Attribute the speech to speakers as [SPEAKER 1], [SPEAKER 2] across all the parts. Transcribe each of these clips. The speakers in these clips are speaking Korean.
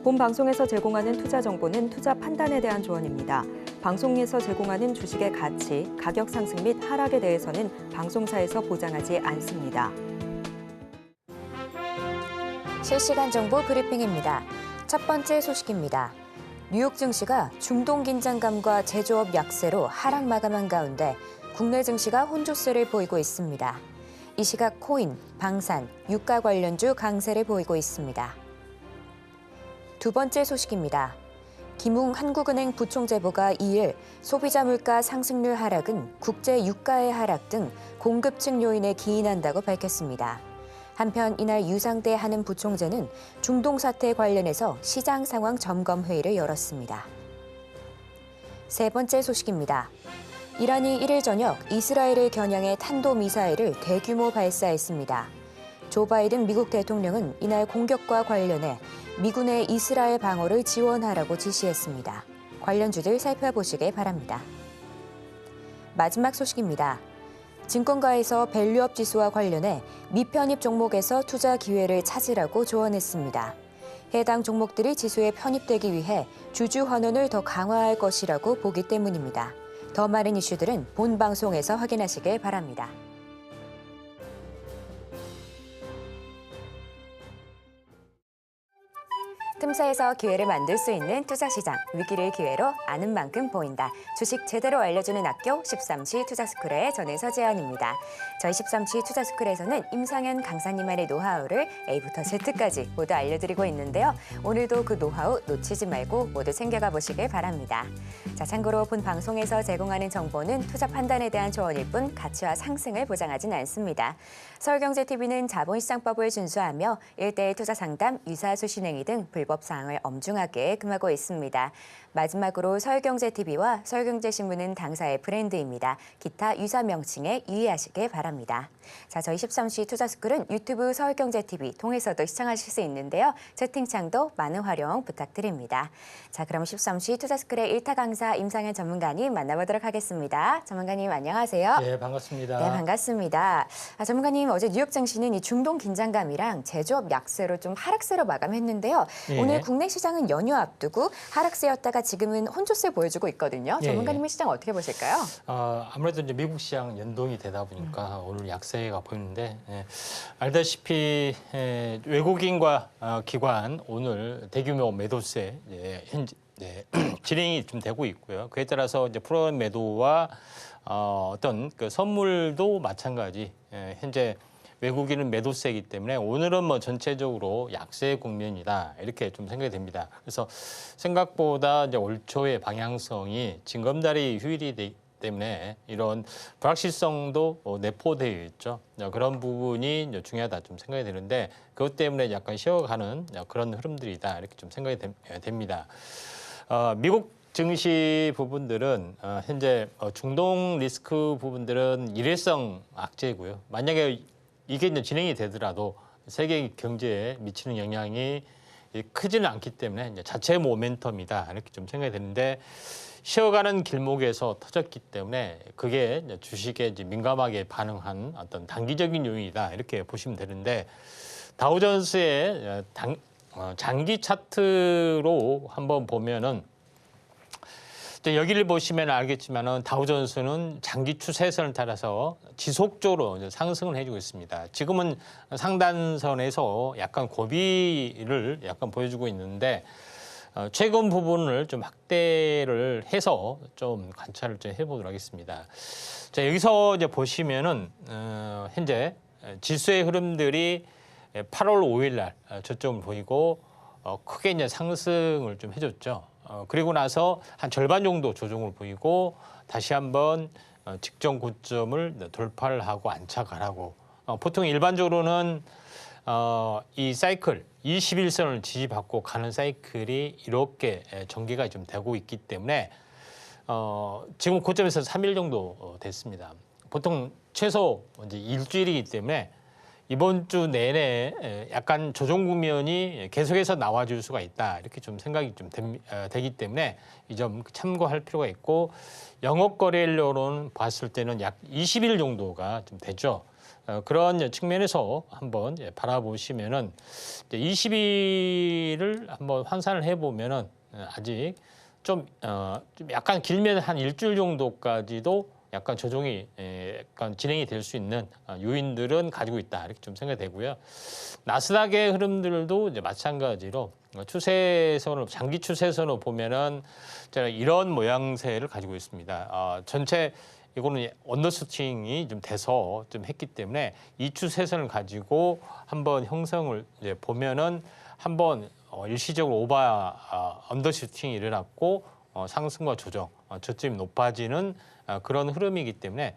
[SPEAKER 1] 본 방송에서 제공하는 투자 정보는 투자 판단에 대한 조언입니다. 방송에서 제공하는 주식의 가치, 가격 상승 및 하락에 대해서는 방송사에서 보장하지 않습니다.
[SPEAKER 2] 실시간 정보 브리핑입니다. 첫 번째 소식입니다. 뉴욕 증시가 중동 긴장감과 제조업 약세로 하락 마감한 가운데 국내 증시가 혼조세를 보이고 있습니다. 이 시각 코인, 방산, 유가 관련주 강세를 보이고 있습니다. 두 번째 소식입니다. 김웅 한국은행 부총재보가 2일 소비자 물가 상승률 하락은 국제 유가의 하락 등 공급층 요인에 기인한다고 밝혔습니다. 한편 이날 유상대 한은 부총재는 중동 사태 관련해서 시장 상황 점검 회의를 열었습니다. 세 번째 소식입니다. 이란이 1일 저녁 이스라엘을 겨냥해 탄도미사일을 대규모 발사했습니다. 조 바이든 미국 대통령은 이날 공격과 관련해 미군의 이스라엘 방어를 지원하라고 지시했습니다. 관련주들 살펴보시기 바랍니다. 마지막 소식입니다. 증권가에서 밸류업 지수와 관련해 미편입 종목에서 투자 기회를 찾으라고 조언했습니다. 해당 종목들이 지수에 편입되기 위해 주주 환원을 더 강화할 것이라고 보기 때문입니다. 더 많은 이슈들은 본 방송에서 확인하시길 바랍니다. 틈새에서 기회를 만들 수 있는 투자시장, 위기를 기회로 아는 만큼 보인다. 주식 제대로 알려주는 학교 13시 투자스쿨의 저는 서재현입니다. 저희 13시 투자스쿨에서는 임상현 강사님만의 노하우를 A부터 Z까지 모두 알려드리고 있는데요. 오늘도 그 노하우 놓치지 말고 모두 챙겨가 보시길 바랍니다. 자, 참고로 본 방송에서 제공하는 정보는 투자 판단에 대한 조언일 뿐 가치와 상승을 보장하진 않습니다. 서울경제TV는 자본시장법을 준수하며 1:1 투자 상담, 유사수 신행위 등 불법 사항을 엄중하게 금하고 있습니다. 마지막으로 서울경제TV와 서울경제신문은 당사의 브랜드입니다. 기타 유사 명칭에 유의하시길 바랍니다. 자, 저희 13시 투자스쿨은 유튜브 서울경제TV 통해서도 시청하실 수 있는데요. 채팅창도 많은 활용 부탁드립니다. 자, 그럼 13시 투자스쿨의 1타 강사 임상현 전문가님 만나보도록 하겠습니다. 전문가님 안녕하세요.
[SPEAKER 3] 네, 반갑습니다.
[SPEAKER 2] 네, 반갑습니다. 전문가님, 어제 뉴욕 증시는 이 중동 긴장감이랑 제조업 약세로 좀 하락세로 마감했는데요.
[SPEAKER 3] 네.
[SPEAKER 2] 오늘 국내 시장은 연휴 앞두고 하락세였다가 지금은 혼조세 보여주고 있거든요.
[SPEAKER 3] 네.
[SPEAKER 2] 전문가님의 시장 어떻게 보실까요?
[SPEAKER 3] 아무래도 이제 미국 시장 연동이 되다 보니까 오늘 약세가 보이는데, 알다시피 외국인과 기관 오늘 대규모 매도세 현재 진행이 좀 되고 있고요. 그에 따라서 이제 풀어 매도와 어떤 그 선물도 마찬가지. 현재 외국인은 매도세이기 때문에 오늘은 뭐 전체적으로 약세 국면이다 이렇게 좀 생각이 됩니다. 그래서 생각보다 이제 올 초의 방향성이 징검다리 휴일이기 때문에 이런 불확실성도 내포되어 있죠. 그런 부분이 이제 중요하다 좀 생각이 되는데 그것 때문에 약간 쉬어가는 그런 흐름들이다 이렇게 좀 생각이 됩니다. 미국 증시 부분들은 현재 중동 리스크 부분들은 일회성 악재고요. 만약에 이게 이제 진행이 되더라도 세계 경제에 미치는 영향이 크지는 않기 때문에 이제 자체 모멘텀이다 이렇게 좀 생각이 되는데 쉬어가는 길목에서 터졌기 때문에 그게 이제 주식에 이제 민감하게 반응한 어떤 단기적인 요인이다 이렇게 보시면 되는데 다우존스의 장기 차트로 한번 보면은 여기를 보시면 알겠지만은 다우존스는 장기 추세선을 따라서 지속적으로 상승을 해주고 있습니다. 지금은 상단선에서 약간 고비를 약간 보여주고 있는데 최근 부분을 좀 확대를 해서 좀 관찰을 좀 해보도록 하겠습니다. 자, 여기서 이제 보시면은 현재 지수의 흐름들이 8월 5일 날 저점을 보이고 크게 이제 상승을 좀 해줬죠. 그리고 나서 한 절반 정도 조정을 보이고 다시 한번 직전 고점을 돌파를 하고 안착을 하고 보통 일반적으로는 이 사이클 21선을 지지받고 가는 사이클이 이렇게 전개가 좀 되고 있기 때문에 지금 고점에서 3일 정도 됐습니다. 보통 최소 이제 일주일이기 때문에 이번 주 내내 약간 조정 국면이 계속해서 나와줄 수가 있다. 이렇게 좀 생각이 좀 되기 때문에 이 점 참고할 필요가 있고 영업 거래일로는 봤을 때는 약 20일 정도가 좀 되죠. 그런 측면에서 한번 바라보시면은 20일을 한번 환산을 해보면은 아직 좀 약간 길면 한 일주일 정도까지도 약간 조정이 약간 진행이 될 수 있는 요인들은 가지고 있다 이렇게 좀 생각이 되고요. 나스닥의 흐름들도 이제 마찬가지로 추세선을 장기 추세선을 보면은 제가 이런 모양새를 가지고 있습니다. 전체 이거는 언더슈팅이 좀 돼서 좀 했기 때문에 이 추세선을 가지고 한번 형성을 이제 보면은 한번 일시적으로 언더슈팅이 일어났고 상승과 조정, 저점이 높아지는 그런 흐름이기 때문에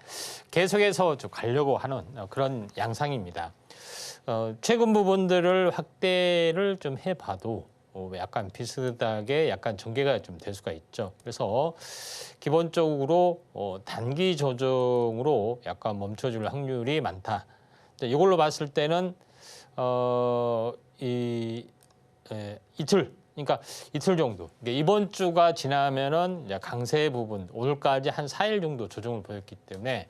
[SPEAKER 3] 계속해서 좀 가려고 하는 그런 양상입니다. 최근 부분들을 확대를 좀 해봐도 약간 비슷하게 약간 전개가 좀 될 수가 있죠. 그래서 기본적으로 단기 조정으로 약간 멈춰줄 확률이 많다. 이걸로 봤을 때는 이틀, 그러니까 이틀 정도. 이번 주가 지나면은 이제 강세 부분, 오늘까지 한 4일 정도 조정을 보였기 때문에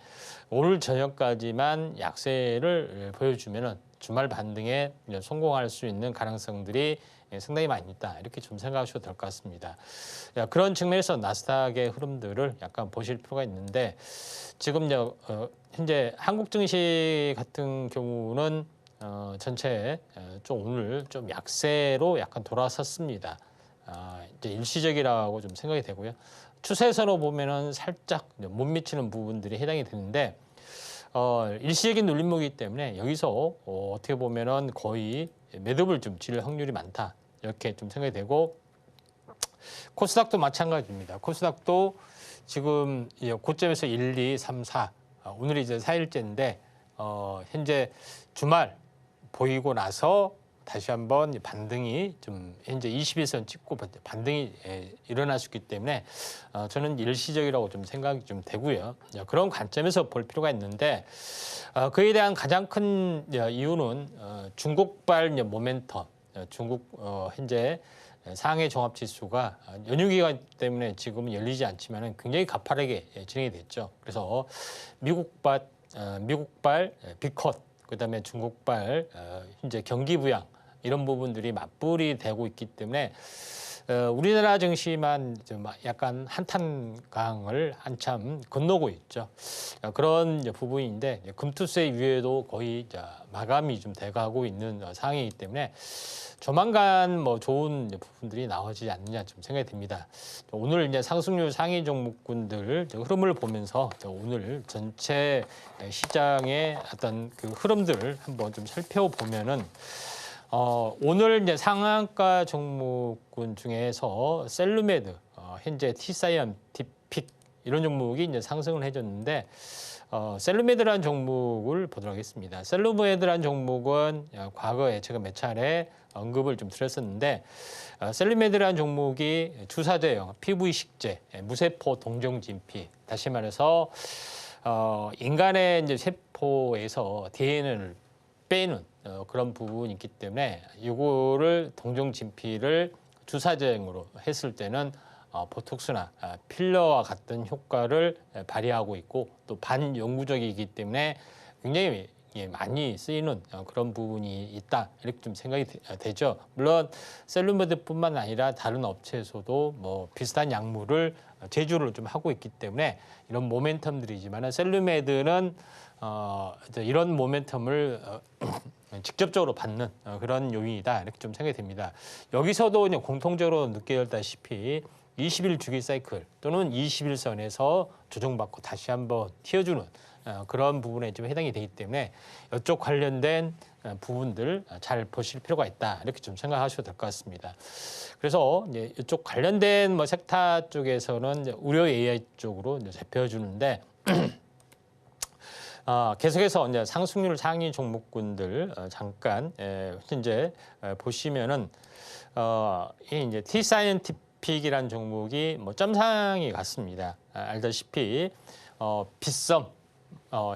[SPEAKER 3] 오늘 저녁까지만 약세를 보여주면은 주말 반등에 성공할 수 있는 가능성들이 상당히 많이 있다. 이렇게 좀 생각하셔도 될 것 같습니다. 그런 측면에서 나스닥의 흐름들을 약간 보실 필요가 있는데 지금 현재 한국 증시 같은 경우는 전체 좀 오늘 좀 약세로 약간 돌아섰습니다. 이제 일시적이라고 좀 생각이 되고요. 추세선으로 보면은 살짝 못 미치는 부분들이 해당이 되는데 일시적인 눌림목이기 때문에 여기서 어떻게 보면은 거의 매듭을 좀 질 확률이 많다. 이렇게 좀 생각이 되고 코스닥도 마찬가지입니다. 코스닥도 지금 고점에서 1, 2, 3, 4 오늘이 이제 4일째인데 현재 주말 보이고 나서 다시 한번 반등이 좀 현재 21선 찍고 반등이 일어날 수 있기 때문에 저는 일시적이라고 좀 생각이 좀 되고요. 그런 관점에서 볼 필요가 있는데 그에 대한 가장 큰 이유는 중국발 모멘텀, 중국 현재 상해 종합지수가 연휴 기간 때문에 지금은 열리지 않지만 굉장히 가파르게 진행이 됐죠. 그래서 미국발 비컷, 그다음에 중국발 현재 경기 부양 이런 부분들이 맞불이 되고 있기 때문에 우리나라 증시만 좀 약간 한탄강을 한참 건너고 있죠. 그런 부분인데 금투세 유예도 거의 마감이 좀 돼가고 있는 상황이기 때문에 조만간 뭐 좋은 부분들이 나오지 않느냐 좀 생각이 듭니다. 오늘 이제 상승률 상위 종목군들 흐름을 보면서 오늘 전체 시장의 어떤 그 흐름들을 한번 좀 살펴보면은 오늘 이제 상한가 종목군 중에서 셀루메드, 현재 티사이언티픽 이런 종목이 이제 상승을 해줬는데 셀루메드라는 종목을 보도록 하겠습니다. 셀루메드라는 종목은 과거에 제가 몇 차례 언급을 좀 드렸었는데 셀루메드라는 종목이 주사제형 PV 식재, 무세포 동정진피, 다시 말해서 인간의 이제 세포에서 DNA를 빼는 그런 부분이 있기 때문에 이거를 동정진피를 주사제형으로 했을 때는 보톡스나 필러와 같은 효과를 발휘하고 있고 또 반영구적이기 때문에 굉장히 많이 쓰이는 그런 부분이 있다 이렇게 좀 생각이 되죠. 물론 셀루메드뿐만 아니라 다른 업체에서도 뭐 비슷한 약물을 제조를 좀 하고 있기 때문에 이런 모멘텀들이지만 셀루메드는 이런 모멘텀을 직접적으로 받는 그런 요인이다 이렇게 좀 생각이 됩니다. 여기서도 그냥 공통적으로 느껴졌다시피 20일 주기 사이클 또는 21선에서 조정받고 다시 한번 튀어주는 그런 부분에 좀 해당이 되기 때문에 이쪽 관련된 부분들 잘 보실 필요가 있다 이렇게 좀 생각하셔도 될 것 같습니다. 그래서 이제 이쪽 관련된 뭐 섹터 쪽에서는 이제 의료 AI 쪽으로 이제 잡혀주는데 계속해서 이제 상승률 상위 종목군들 잠깐 현재 보시면은 이 이제 T사이언티픽이라는 종목이 뭐 점상이 같습니다. 알다시피 빗썸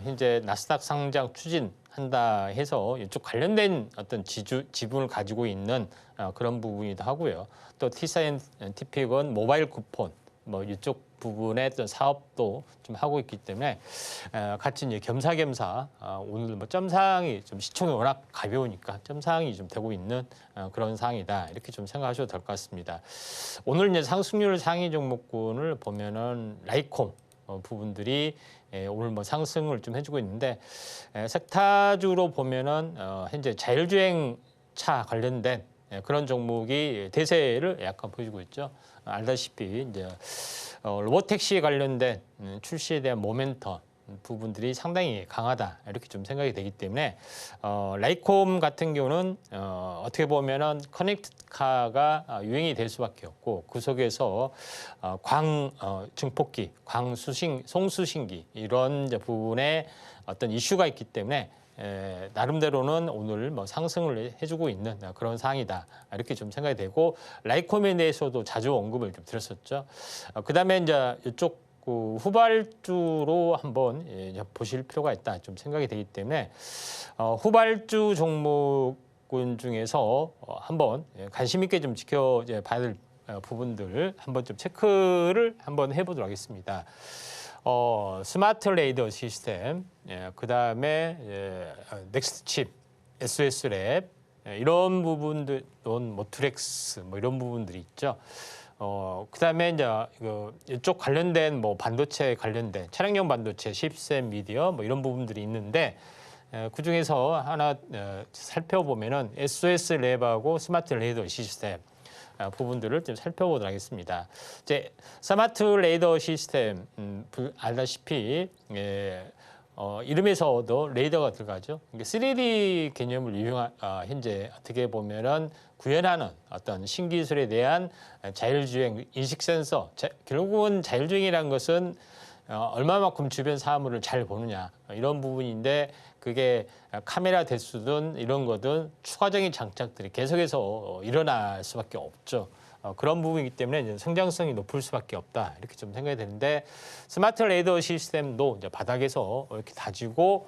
[SPEAKER 3] 현재 나스닥 상장 추진한 한다 해서 이쪽 관련된 어떤 지분을 가지고 있는 그런 부분이기도 하고요. 또 T사이언티픽은 모바일 쿠폰 뭐 이쪽 부분의 어떤 사업도 좀 하고 있기 때문에 같이 이제 겸사겸사 오늘 뭐 점상이 좀 시총이 워낙 가벼우니까 점상이 좀 되고 있는 그런 상황이다 이렇게 좀 생각하셔도 될 것 같습니다. 오늘 이제 상승률 상위 종목군을 보면은 라이콤 부분들이 오늘 뭐 상승을 좀 해주고 있는데 섹타주로 보면은 현재 자율주행차 관련된 그런 종목이 대세를 약간 보여주고 있죠. 알다시피 이제 로보택시 관련된 출시에 대한 모멘텀 부분들이 상당히 강하다 이렇게 좀 생각이 되기 때문에 라이콤 같은 경우는 어떻게 보면은 커넥트카가 유행이 될 수밖에 없고 그 속에서 증폭기, 송수신기 이런 이제 부분에 어떤 이슈가 있기 때문에 나름대로는 오늘 뭐 상승을 해주고 있는 그런 상황이다 이렇게 좀 생각이 되고 라이콤에 대해서도 자주 언급을 좀 드렸었죠. 그다음에 이제 이쪽 후발주로 한번 보실 필요가 있다 좀 생각이 되기 때문에 후발주 종목군 중에서 한번 관심 있게 좀 지켜봐야 될 부분들 한번 좀 체크를 한번 해보도록 하겠습니다. 스마트 레이더 시스템, 그다음에 넥스트칩, SOS랩 이런 부분들, 또 모트렉스 뭐 이런 부분들이 있죠. 그다음에 이제 이쪽 관련된 뭐 반도체 관련된 차량용 반도체, 칩셋, 미디어 뭐 이런 부분들이 있는데 그 중에서 하나 살펴보면은 SOS랩하고 스마트 레이더 시스템 부분들을 좀 살펴보도록 하겠습니다. 이제 스마트 레이더 시스템 알다시피 이름에서도 레이더가 들어가죠. 3D 개념을 현재 어떻게 보면은 구현하는 어떤 신기술에 대한 자율주행 인식 센서. 결국은 자율주행이라는 것은 얼마만큼 주변 사물을 잘 보느냐 이런 부분인데 그게 카메라 대수든 이런 거든 추가적인 장착들이 계속해서 일어날 수밖에 없죠. 그런 부분이기 때문에 이제 성장성이 높을 수밖에 없다 이렇게 좀 생각이 되는데 스마트 레이더 시스템도 이제 바닥에서 이렇게 다지고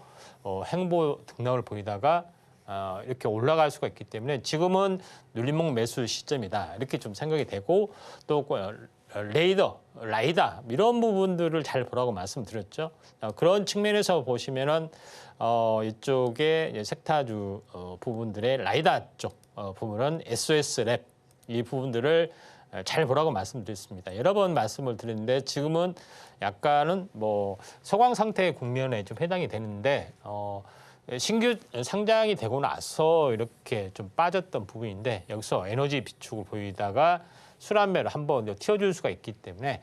[SPEAKER 3] 행보 등락을 보이다가 이렇게 올라갈 수가 있기 때문에 지금은 눌림목 매수 시점이다 이렇게 좀 생각이 되고 또 라이다 이런 부분들을 잘 보라고 말씀드렸죠. 그런 측면에서 보시면은 이쪽에 섹타주 부분들의 라이다 쪽 부분은 SOS랩 이 부분들을 잘 보라고 말씀드렸습니다. 여러 번 말씀을 드렸는데 지금은 약간은 뭐 소강 상태의 국면에 좀 해당이 되는데 신규 상장이 되고 나서 이렇게 좀 빠졌던 부분인데 여기서 에너지 비축을 보이다가 순환매를 한번 튀어줄 수가 있기 때문에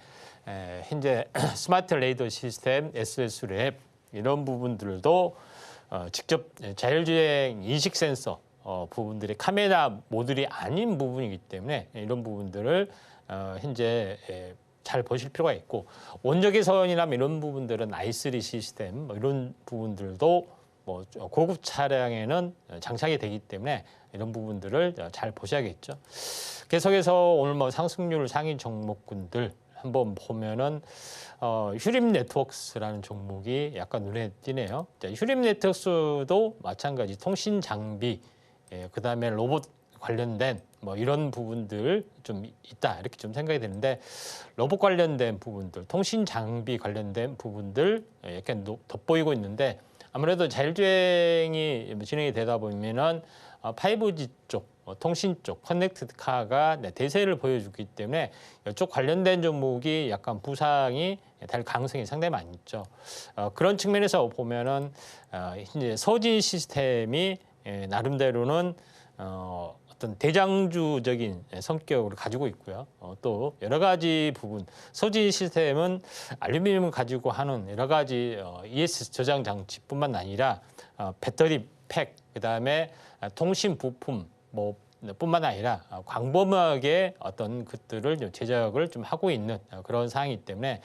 [SPEAKER 3] 현재 스마트 레이더 시스템, SOS랩 이런 부분들도 직접 자율주행 인식 센서 부분들이 카메라 모듈이 아닌 부분이기 때문에 이런 부분들을 현재 잘 보실 필요가 있고 원적외선이나 이런 부분들은 i3 시스템 뭐 이런 부분들도 뭐 고급 차량에는 장착이 되기 때문에 이런 부분들을 잘 보셔야겠죠. 계속해서 오늘 뭐 상승률 상위 종목군들 한번 보면은 휴림 네트워크스라는 종목이 약간 눈에 띄네요. 휴림 네트워크스도 마찬가지 통신 장비, 그다음에 로봇 관련된 뭐 이런 부분들 좀 있다 이렇게 좀 생각이 되는데 로봇 관련된 부분들, 통신 장비 관련된 부분들 약간 돋보이고 있는데 아무래도 자율주행이 진행이 되다 보면은 5G 쪽, 통신 쪽, 커넥티드 카가 대세를 보여주기 때문에 이쪽 관련된 종목이 약간 부상이 될 가능성이 상당히 많이 있죠. 그런 측면에서 보면은 이제 서진 시스템이 나름대로는 어떤 대장주적인 성격을 가지고 있고요. 또 여러 가지 부분, 서진 시스템은 알루미늄을 가지고 하는 여러 가지 ES 저장 장치뿐만 아니라 배터리 팩, 그다음에 통신 부품, 뭐 뿐만 아니라 광범하게 어떤 것들을 좀 제작을 좀 하고 있는 그런 상황이기 때문에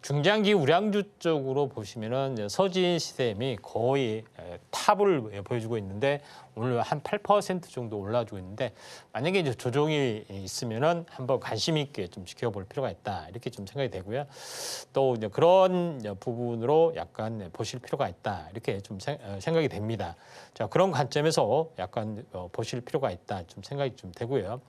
[SPEAKER 3] 중장기 우량주 쪽으로 보시면은 서진 시스템이 거의 탑을 보여주고 있는데 오늘 한 8% 정도 올라주고 있는데 만약에 이제 조정이 있으면은 한번 관심 있게 좀 지켜볼 필요가 있다 이렇게 좀 생각이 되고요. 또 이제 그런 부분으로 약간 보실 필요가 있다 이렇게 좀 생각이 됩니다. 자, 그런 관점에서 약간 보실 필요가 있다 좀 생각이 좀 되고요.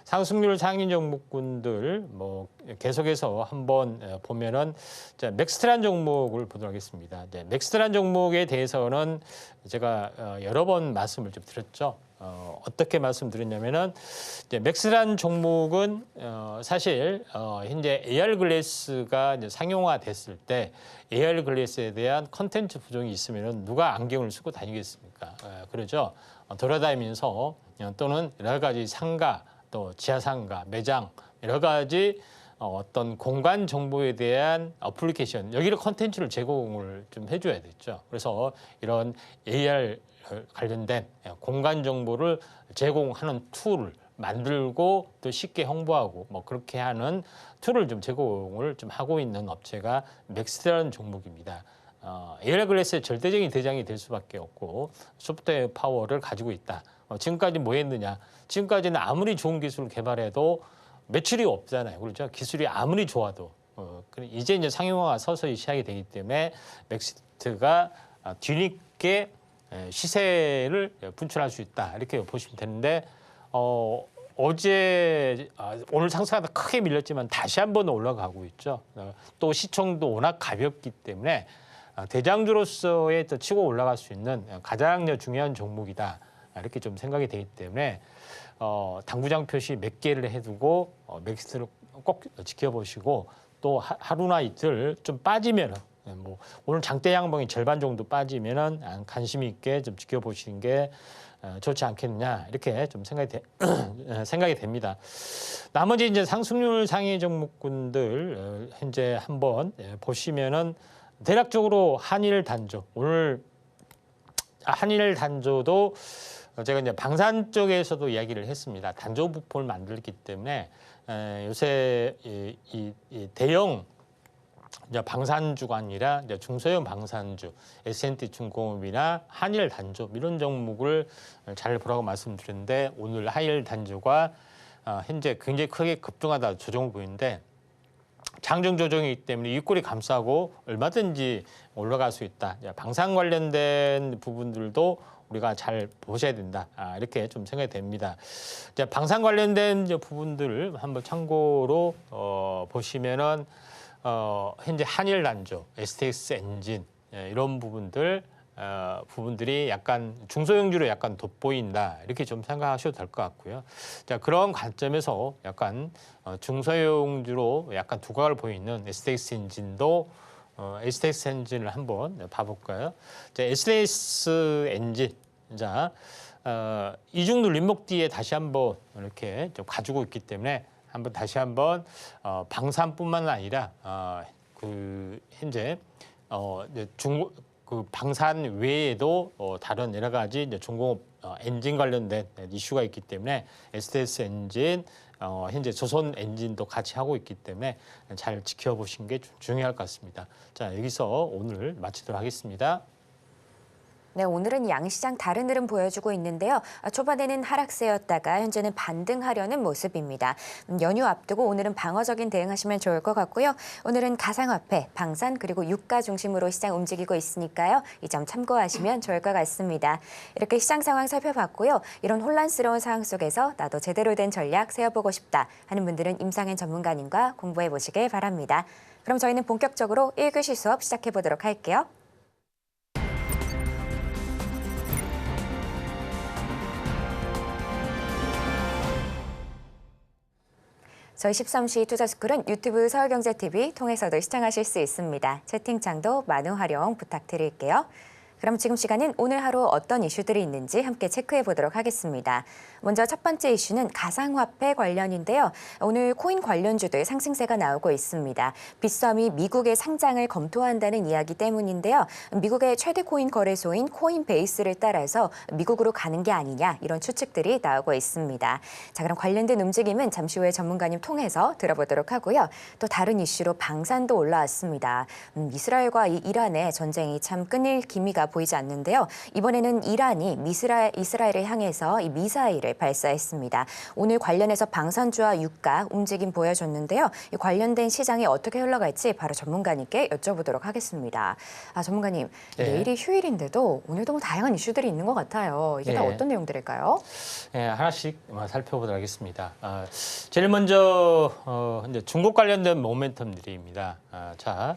[SPEAKER 3] 상승률 상위 종목군들 뭐 계속해서 한번 보면은 자, 맥스트란 종목을 보도록 하겠습니다. 이제 맥스트란 종목에 대해서는 제가 여러 번 말씀을 좀 드렸죠. 어떻게 말씀드렸냐면은 이제 맥스트란 종목은 사실 현재 AR 글래스가 이제 상용화됐을 때 AR 글래스에 대한 컨텐츠 부족이 있으면은 누가 안경을 쓰고 다니겠습니까? 그러죠. 돌아다니면서 또는 여러 가지 상가 또 지하상가, 매장 여러 가지 어떤 공간 정보에 대한 어플리케이션 여기를 컨텐츠를 제공을 좀 해줘야 되죠. 그래서 이런 AR 관련된 공간 정보를 제공하는 툴을 만들고 또 쉽게 홍보하고 뭐 그렇게 하는 툴을 좀 제공을 좀 하고 있는 업체가 맥스트라는 종목입니다. AR 글래스의 절대적인 대장이 될 수밖에 없고 소프트웨어 파워를 가지고 있다. 지금까지 뭐 했느냐? 지금까지는 아무리 좋은 기술을 개발해도 매출이 없잖아요. 그렇죠? 기술이 아무리 좋아도. 이제 상용화가 서서히 시작이 되기 때문에 맥스트가 뒤늦게 시세를 분출할 수 있다. 이렇게 보시면 되는데 어제 오늘 상승하다 크게 밀렸지만 다시 한번 올라가고 있죠. 또 시총도 워낙 가볍기 때문에 대장주로서의 또 치고 올라갈 수 있는 가장 중요한 종목이다. 이렇게 좀 생각이 되기 때문에 당구장 표시 몇 개를 해두고 맥스트를 꼭 지켜보시고 또 하루나 이틀 좀 빠지면은 뭐 오늘 장대 양봉이 절반 정도 빠지면은 관심 있게 좀 지켜보시는 게 좋지 않겠느냐 이렇게 좀 생각이 됩니다. 나머지 이제 상승률 상위 종목군들 현재 한번 보시면은 대략적으로 한일 단조 오늘 한일 단조도 제가 이제 방산 쪽에서도 이야기를 했습니다. 단조 부품을 만들기 때문에 요새 이 대형 이제 방산주가 아니라 이제 중소형 방산주, S&T 중공업이나 한일 단조 이런 종목을 잘 보라고 말씀드렸는데 오늘 한일 단조가 현재 굉장히 크게 급등하다 조정을 보이는데 장중 조정이기 때문에 윗골이 감싸고 얼마든지 올라갈 수 있다. 방산 관련된 부분들도 우리가 잘 보셔야 된다. 이렇게 좀 생각이 됩니다. 방산 관련된 부분들을 한번 참고로 보시면은 현재 한일 단조, STX 엔진 이런 부분들이 약간 중소형주로 약간 돋보인다 이렇게 좀 생각하셔도 될 것 같고요. 자, 그런 관점에서 약간 중소형주로 약간 두각을 보이는 STX 엔진도 STX 엔진을 한번 봐볼까요? 자, STX 엔진, 자 이중 눌림목 뒤에 다시 한번 이렇게 좀 가지고 있기 때문에 한번 다시 한번 방산뿐만 아니라 그 현재 그 방산 외에도 다른 여러 가지 이제 중공업 엔진 관련된 이슈가 있기 때문에 STS 엔진 현재 조선 엔진도 같이 하고 있기 때문에 잘 지켜보신 게 중요할 것 같습니다. 자, 여기서 오늘 마치도록 하겠습니다.
[SPEAKER 2] 네, 오늘은 양시장 다른 흐름 보여주고 있는데요. 초반에는 하락세였다가 현재는 반등하려는 모습입니다. 연휴 앞두고 오늘은 방어적인 대응하시면 좋을 것 같고요. 오늘은 가상화폐, 방산 그리고 유가 중심으로 시장 움직이고 있으니까요. 이 점 참고하시면 좋을 것 같습니다. 이렇게 시장 상황 살펴봤고요. 이런 혼란스러운 상황 속에서 나도 제대로 된 전략 세워보고 싶다 하는 분들은 임상현 전문가님과 공부해 보시길 바랍니다. 그럼 저희는 본격적으로 1교시 수업 시작해 보도록 할게요. 저희 13시 투자스쿨은 유튜브 서울경제TV 통해서도 시청하실 수 있습니다. 채팅창도 많은 활용 부탁드릴게요. 그럼 그럼 지금 시간은 오늘 하루 어떤 이슈들이 있는지 함께 체크해 보도록 하겠습니다. 먼저 첫 번째 이슈는 가상화폐 관련인데요. 오늘 코인 관련주들 상승세가 나오고 있습니다. 빗썸이 미국의 상장을 검토한다는 이야기 때문인데요. 미국의 최대 코인 거래소인 코인베이스를 따라서 미국으로 가는 게 아니냐 이런 추측들이 나오고 있습니다. 자, 그럼 관련된 움직임은 잠시 후에 전문가님 통해서 들어보도록 하고요. 또 다른 이슈로 방산도 올라왔습니다. 이스라엘과 이 이란의 전쟁이 참 끊일 기미가 보이지 않는데요. 이번에는 이란이 이스라엘을 향해서 이 미사일을 발사했습니다. 오늘 관련해서 방산주와 유가 움직임 보여줬는데요. 이 관련된 시장이 어떻게 흘러갈지 바로 전문가님께 여쭤보도록 하겠습니다. 전문가님, 내일이 휴일인데도 오늘도 뭐 다양한 이슈들이 있는 것 같아요. 이게 다 어떤 내용들일까요?
[SPEAKER 3] 하나씩 살펴보도록 하겠습니다. 제일 먼저 이제 중국 관련된 모멘텀들입니다. 자,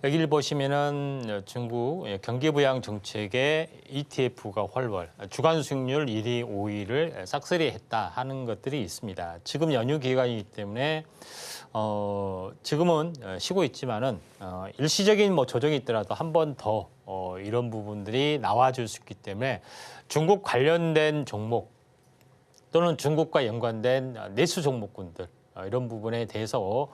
[SPEAKER 3] 여기를 보시면은 중국 경기부양 정책의 ETF가 활발, 주간 수익률 1위, 5위를 싹쓸이했다 하는 것들이 있습니다. 지금 연휴 기간이기 때문에 지금은 쉬고 있지만은 일시적인 뭐 조정이 있더라도 한 번 더 이런 부분들이 나와줄 수 있기 때문에 중국 관련된 종목 또는 중국과 연관된 내수 종목군들 이런 부분에 대해서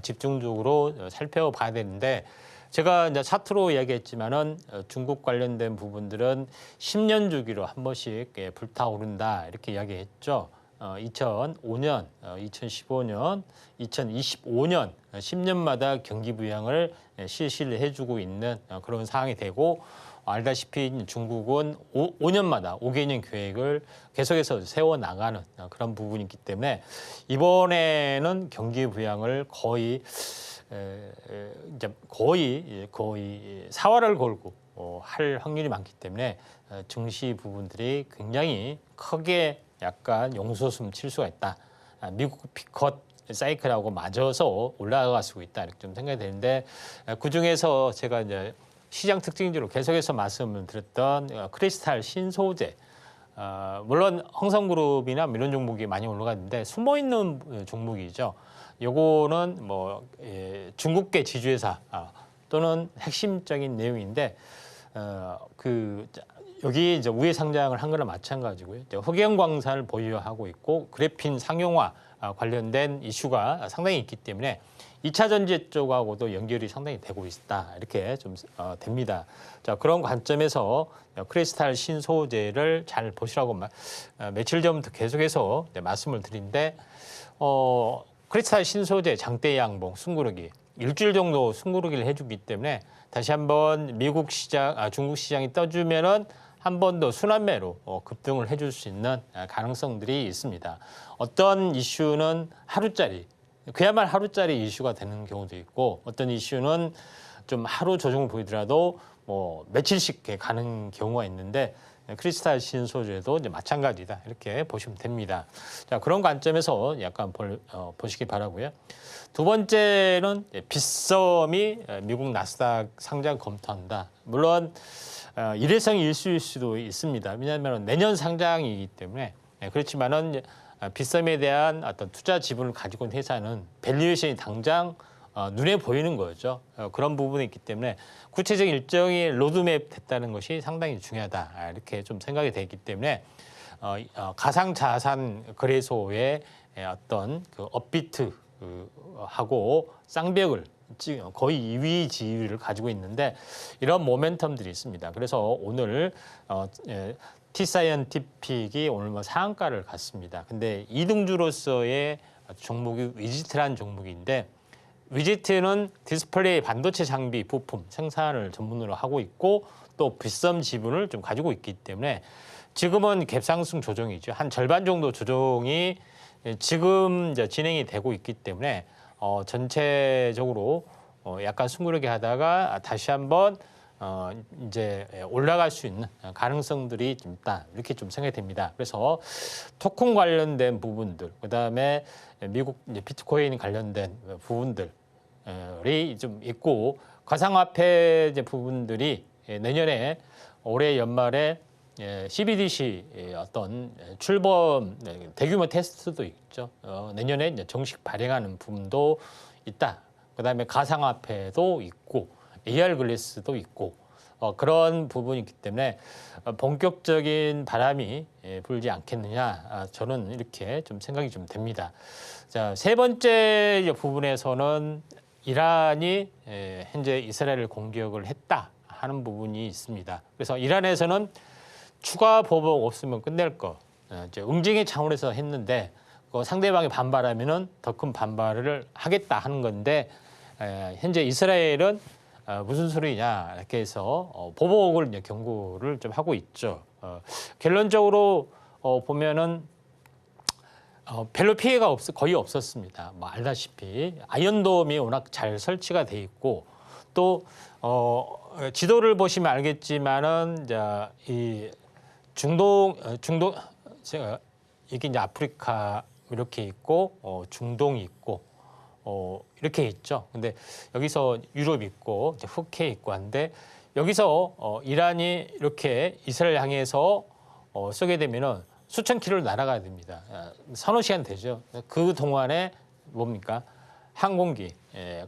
[SPEAKER 3] 집중적으로 살펴봐야 되는데 제가 이제 차트로 이야기했지만은 중국 관련된 부분들은 10년 주기로 한 번씩 불타오른다 이렇게 이야기했죠. 2005년, 2015년, 2025년 10년마다 경기 부양을 실시를 해주고 있는 그런 상황이 되고 알다시피 중국은 5년마다 5개년 계획을 계속해서 세워나가는 그런 부분이 있기 때문에 이번에는 경기 부양을 거의 사활을 걸고 할 확률이 많기 때문에 증시 부분들이 굉장히 크게 약간 용솟음 칠 수가 있다. 미국 피컷 사이클하고 맞아서 올라갈 수 있다 이렇게 좀 생각이 되는데 그 중에서 제가 이제 시장 특징적으로 계속해서 말씀을 드렸던 크리스탈 신소재 물론 흥성그룹이나 이런 종목이 많이 올라갔는데 숨어 있는 종목이죠. 요거는 뭐 중국계 지주회사 또는 핵심적인 내용인데 여기 이제 우회 상장을 한 거랑 마찬가지고요. 흑연광산을 보유하고 있고 그래핀 상용화 관련된 이슈가 상당히 있기 때문에 2차 전지 쪽하고도 연결이 상당히 되고 있다 이렇게 좀 됩니다. 자, 그런 관점에서 크리스탈 신소재를 잘 보시라고 며칠 전부터 계속해서 말씀을 드린데 크리스탈 신소재 장대 양봉 숨고르기 일주일 정도 숨고르기를 해주기 때문에 다시 한번 미국 시장, 중국 시장이 떠주면은 한 번 더 순환매로 급등을 해줄 수 있는 가능성들이 있습니다. 어떤 이슈는 하루짜리, 그야말로 하루짜리 이슈가 되는 경우도 있고 어떤 이슈는 좀 하루 조정을 보이더라도 뭐 며칠씩 가는 경우가 있는데 크리스탈 신소재도 이제 마찬가지다 이렇게 보시면 됩니다. 자, 그런 관점에서 약간 보시기 바라고요. 두 번째는 빗썸이 미국 나스닥 상장 검토한다. 물론 일회성 일수일 수도 있습니다. 왜냐하면 내년 상장이기 때문에 그렇지만은 빗썸에 대한 어떤 투자 지분을 가지고 있는 회사는 밸류에이션이 당장 눈에 보이는 거죠. 그런 부분이 있기 때문에 구체적인 일정이 로드맵 됐다는 것이 상당히 중요하다. 이렇게 좀 생각이 되기 때문에 가상자산 거래소의 어떤 그 업비트하고 쌍벽을 거의 2위 지위를 가지고 있는데 이런 모멘텀들이 있습니다. 그래서 오늘 T사이언티픽이 오늘 뭐 상한가를 갔습니다. 근데 이등주로서의 종목이 위지트라는 종목인데 위지트는 디스플레이 반도체 장비 부품 생산을 전문으로 하고 있고 또 빗썸 지분을 좀 가지고 있기 때문에 지금은 갭상승 조정이죠. 한 절반 정도 조정이 지금 이제 진행이 되고 있기 때문에 전체적으로 약간 숨구르게 하다가 다시 한번 이제 올라갈 수 있는 가능성들이 좀 있다 이렇게 좀 생각이 됩니다. 그래서 토큰 관련된 부분들, 그다음에 미국 이제 비트코인 관련된 부분들이 좀 있고 가상화폐 이제 부분들이 내년에 올해 연말에 CBDC 어떤 출범 대규모 테스트도 있죠. 내년에 이제 정식 발행하는 부분도 있다. 그다음에 가상화폐도 있고 AR 글래스도 있고 그런 부분이 있기 때문에 본격적인 바람이 불지 않겠느냐, 저는 이렇게 좀 생각이 좀 됩니다. 자, 세 번째 부분에서는 이란이 현재 이스라엘을 공격을 했다 하는 부분이 있습니다. 그래서 이란에서는 추가 보복 없으면 끝낼 거, 이제 응징의 차원에서 했는데 상대방이 반발하면은 더 큰 반발을 하겠다 하는 건데, 현재 이스라엘은 무슨 소리냐 이렇게 해서 보복을 이제 경고를 좀 하고 있죠. 결론적으로 보면은 별로 피해가 거의 없었습니다. 뭐 알다시피 아이언돔이 워낙 잘 설치가 돼 있고, 또 지도를 보시면 알겠지만은 이 중동 제가 이게 이제 아프리카 이렇게 있고 중동이 있고 이렇게 있죠. 근데 여기서 유럽 있고 이제 흑해 있고 한데, 여기서 이란이 이렇게 이스라엘 향해서 쏘게 되면은 수천 킬로를 날아가야 됩니다. 서너 시간 되죠. 그 동안에 뭡니까? 항공기,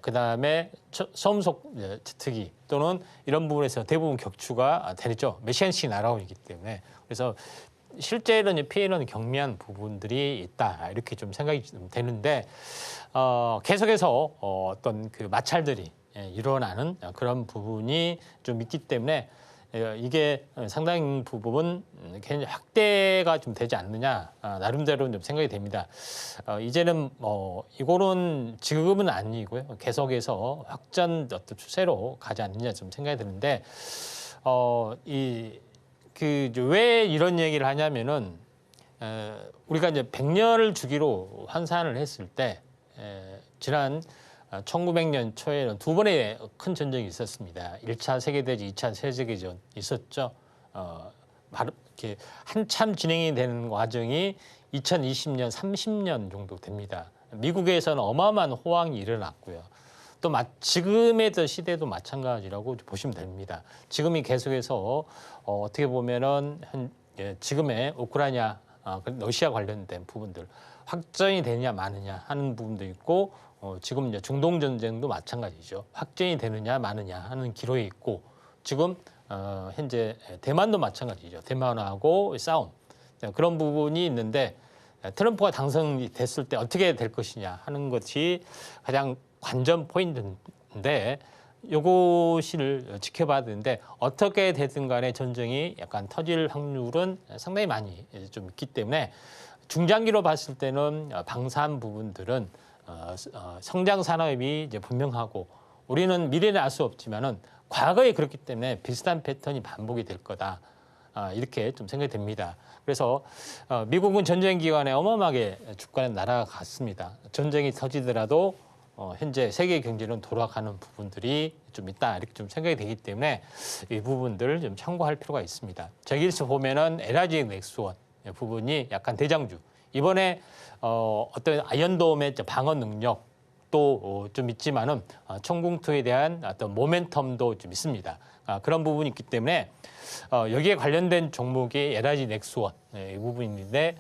[SPEAKER 3] 그다음에 소음속 특기 또는 이런 부분에서 대부분 격추가 되죠. 몇 시간씩 날아오기 때문에. 그래서 실제로는 피해는 경미한 부분들이 있다, 이렇게 좀 생각이 좀 되는데, 계속해서 어떤 그 마찰들이 일어나는 그런 부분이 좀 있기 때문에 이게 상당 부분 굉장히 확대가 좀 되지 않느냐, 나름대로 좀 생각이 됩니다. 이제는 이거는 지금은 아니고요, 계속해서 확전 어떤 추세로 가지 않느냐 좀 생각이 드는데, 왜 이런 얘기를 하냐면은, 우리가 이제 100년을 주기로 환산을 했을 때, 지난 1900년 초에는 두 번의 큰 전쟁이 있었습니다. 1차 세계대전, 2차 세계대전 있었죠. 이렇게 한참 진행이 되는 과정이 2020년, 30년 정도 됩니다. 미국에서는 어마어마한 호황이 일어났고요. 또 지금의 시대도 마찬가지라고 보시면 됩니다. 지금이 계속해서 어떻게 보면은 지금의 우크라이나, 러시아 관련된 부분들 확전이 되느냐 마느냐 하는 부분도 있고, 지금 이제 중동 전쟁도 마찬가지죠. 확전이 되느냐 마느냐 하는 기로에 있고, 지금 현재 대만도 마찬가지죠. 대만하고 싸움, 그런 부분이 있는데, 트럼프가 당선이 됐을 때 어떻게 될 것이냐 하는 것이 가장 관전 포인트인데, 요것을 지켜봐야 되는데, 어떻게 되든 간에 전쟁이 약간 터질 확률은 상당히 많이 좀 있기 때문에, 중장기로 봤을 때는 방산 부분들은 성장 산업이 이제 분명하고, 우리는 미래는 알 수 없지만은 과거에 그렇기 때문에 비슷한 패턴이 반복이 될 거다, 이렇게 좀 생각이 됩니다. 그래서 미국은 전쟁 기간에 어마어마하게 주가는 날아갔습니다. 전쟁이 터지더라도 현재 세계 경제는 돌아가는 부분들이 좀 있다, 이렇게 좀 생각이 되기 때문에 이 부분들을 좀 참고할 필요가 있습니다. 저기서 보면은 LG 넥스원 부분이 약간 대장주. 이번에 어떤 아이언돔의 방어 능력도 좀 있지만은 청궁투에 대한 어떤 모멘텀도 좀 있습니다. 그런 부분이 있기 때문에 여기에 관련된 종목이 LG 넥스원 이 부분인데,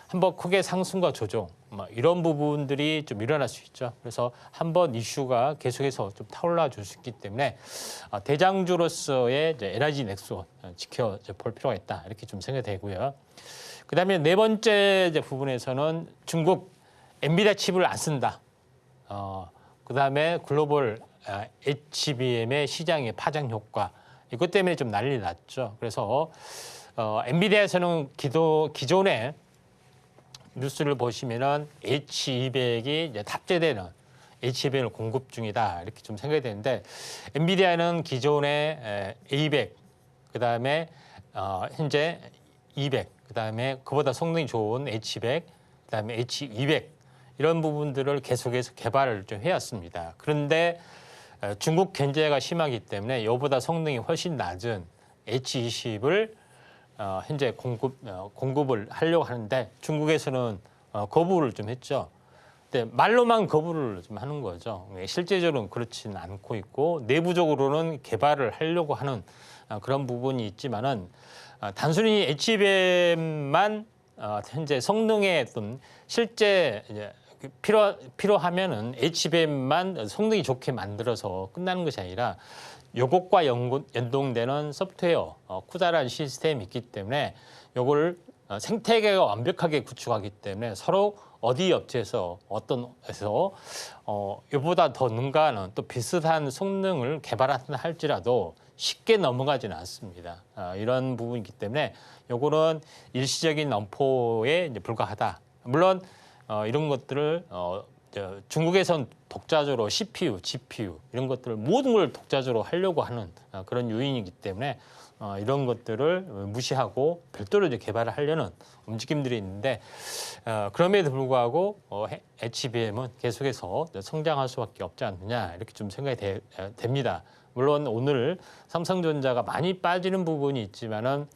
[SPEAKER 3] 한번 크게 상승과 조정 이런 부분들이 좀 일어날 수 있죠. 그래서 한번 이슈가 계속해서 좀 타올라 줄 수 있기 때문에 대장주로서의 LG 넥스원 지켜볼 필요가 있다, 이렇게 좀 생각이 되고요. 그다음에 네 번째 부분에서는 중국 엔비디아 칩을 안 쓴다. 그다음에 글로벌 HBM의 시장의 파장 효과, 이것 때문에 좀 난리 났죠. 그래서 엔비디아에서는 기존에 뉴스를 보시면은 H200이 이제 탑재되는 H200을 공급 중이다, 이렇게 좀 생각이 되는데, 엔비디아는 기존의 A100, 그다음에 현재 200, 그다음에 그보다 성능이 좋은 H100, 그다음에 H200 이런 부분들을 계속해서 개발을 좀 해왔습니다. 그런데 중국 견제가 심하기 때문에 이보다 성능이 훨씬 낮은 H20을 현재 공급을 하려고 하는데, 중국에서는 거부를 좀 했죠. 근데 말로만 거부를 좀 하는 거죠. 실제적으로는 그렇지는 않고 있고, 내부적으로는 개발을 하려고 하는 그런 부분이 있지만은, 단순히 HBM만 현재 성능의 어떤 실제 필요하면은 HBM만 성능이 좋게 만들어서 끝나는 것이 아니라, 요것과 연동되는 소프트웨어 쿠다라는 시스템이 있기 때문에 요걸 생태계가 완벽하게 구축하기 때문에 서로 어디 업체에서 어떤 에서 이보다 더 능가하는 또 비슷한 성능을 개발한다 할지라도 쉽게 넘어가지는 않습니다. 이런 부분이기 때문에 요거는 일시적인 엄포에 이제 불과하다. 물론 이런 것들을 중국에선 독자적으로 CPU, GPU 이런 것들을 모든 걸 독자적으로 하려고 하는 그런 요인이기 때문에 이런 것들을 무시하고 별도로 이제 개발을 하려는 움직임들이 있는데 그럼에도 불구하고 HBM은 계속해서 성장할 수밖에 없지 않느냐 이렇게 좀 생각이 됩니다. 물론 오늘 삼성전자가 많이 빠지는 부분이 있지만은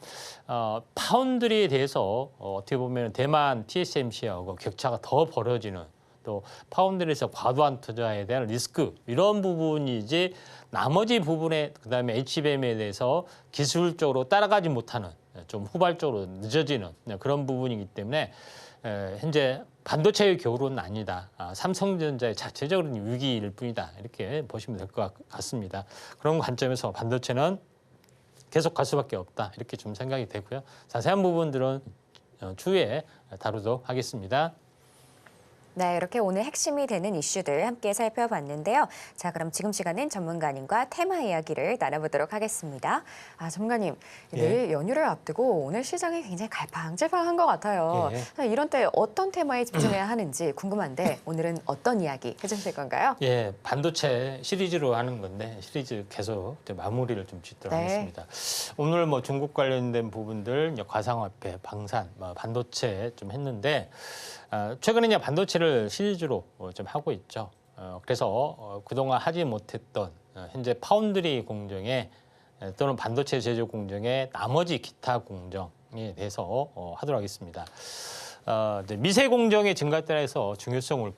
[SPEAKER 3] 파운드리에 대해서 어떻게 보면 대만 TSMC하고 격차가 더 벌어지는 또 파운드리에서 과도한 투자에 대한 리스크 이런 부분이지 나머지 부분에 그다음에 HBM에 대해서 기술적으로 따라가지 못하는 좀 후발적으로 늦어지는 그런 부분이기 때문에 현재 반도체의 겨울은 아니다. 삼성전자의 자체적인 위기일 뿐이다. 이렇게 보시면 될 것 같습니다. 그런 관점에서 반도체는 계속 갈 수밖에 없다. 이렇게 좀 생각이 되고요. 자세한 부분들은 추후에 다루도록 하겠습니다.
[SPEAKER 2] 네, 이렇게 오늘 핵심이 되는 이슈들 함께 살펴봤는데요. 자, 그럼 지금 시간은 전문가님과 테마 이야기를 나눠보도록 하겠습니다. 전문가님,
[SPEAKER 3] 예.
[SPEAKER 2] 내일 연휴를 앞두고 오늘 시장이 굉장히 갈팡질팡한 것 같아요.
[SPEAKER 3] 예.
[SPEAKER 2] 이런 때 어떤 테마에 집중해야 하는지 궁금한데 오늘은 어떤 이야기 해주실 건가요?
[SPEAKER 3] 예, 반도체 시리즈로 하는 건데 시리즈 계속 이제 마무리를 좀 짓도록 하겠습니다. 오늘 뭐 중국 관련된 부분들, 가상화폐, 방산, 반도체 좀 했는데 최근에 이제 반도체를 시리즈로 좀 하고 있죠. 그래서 그동안 하지 못했던 현재 파운드리 공정에 또는 반도체 제조 공정의 나머지 기타 공정에 대해서 하도록 하겠습니다. 이제 미세 공정의 증가에 따라서 중요성을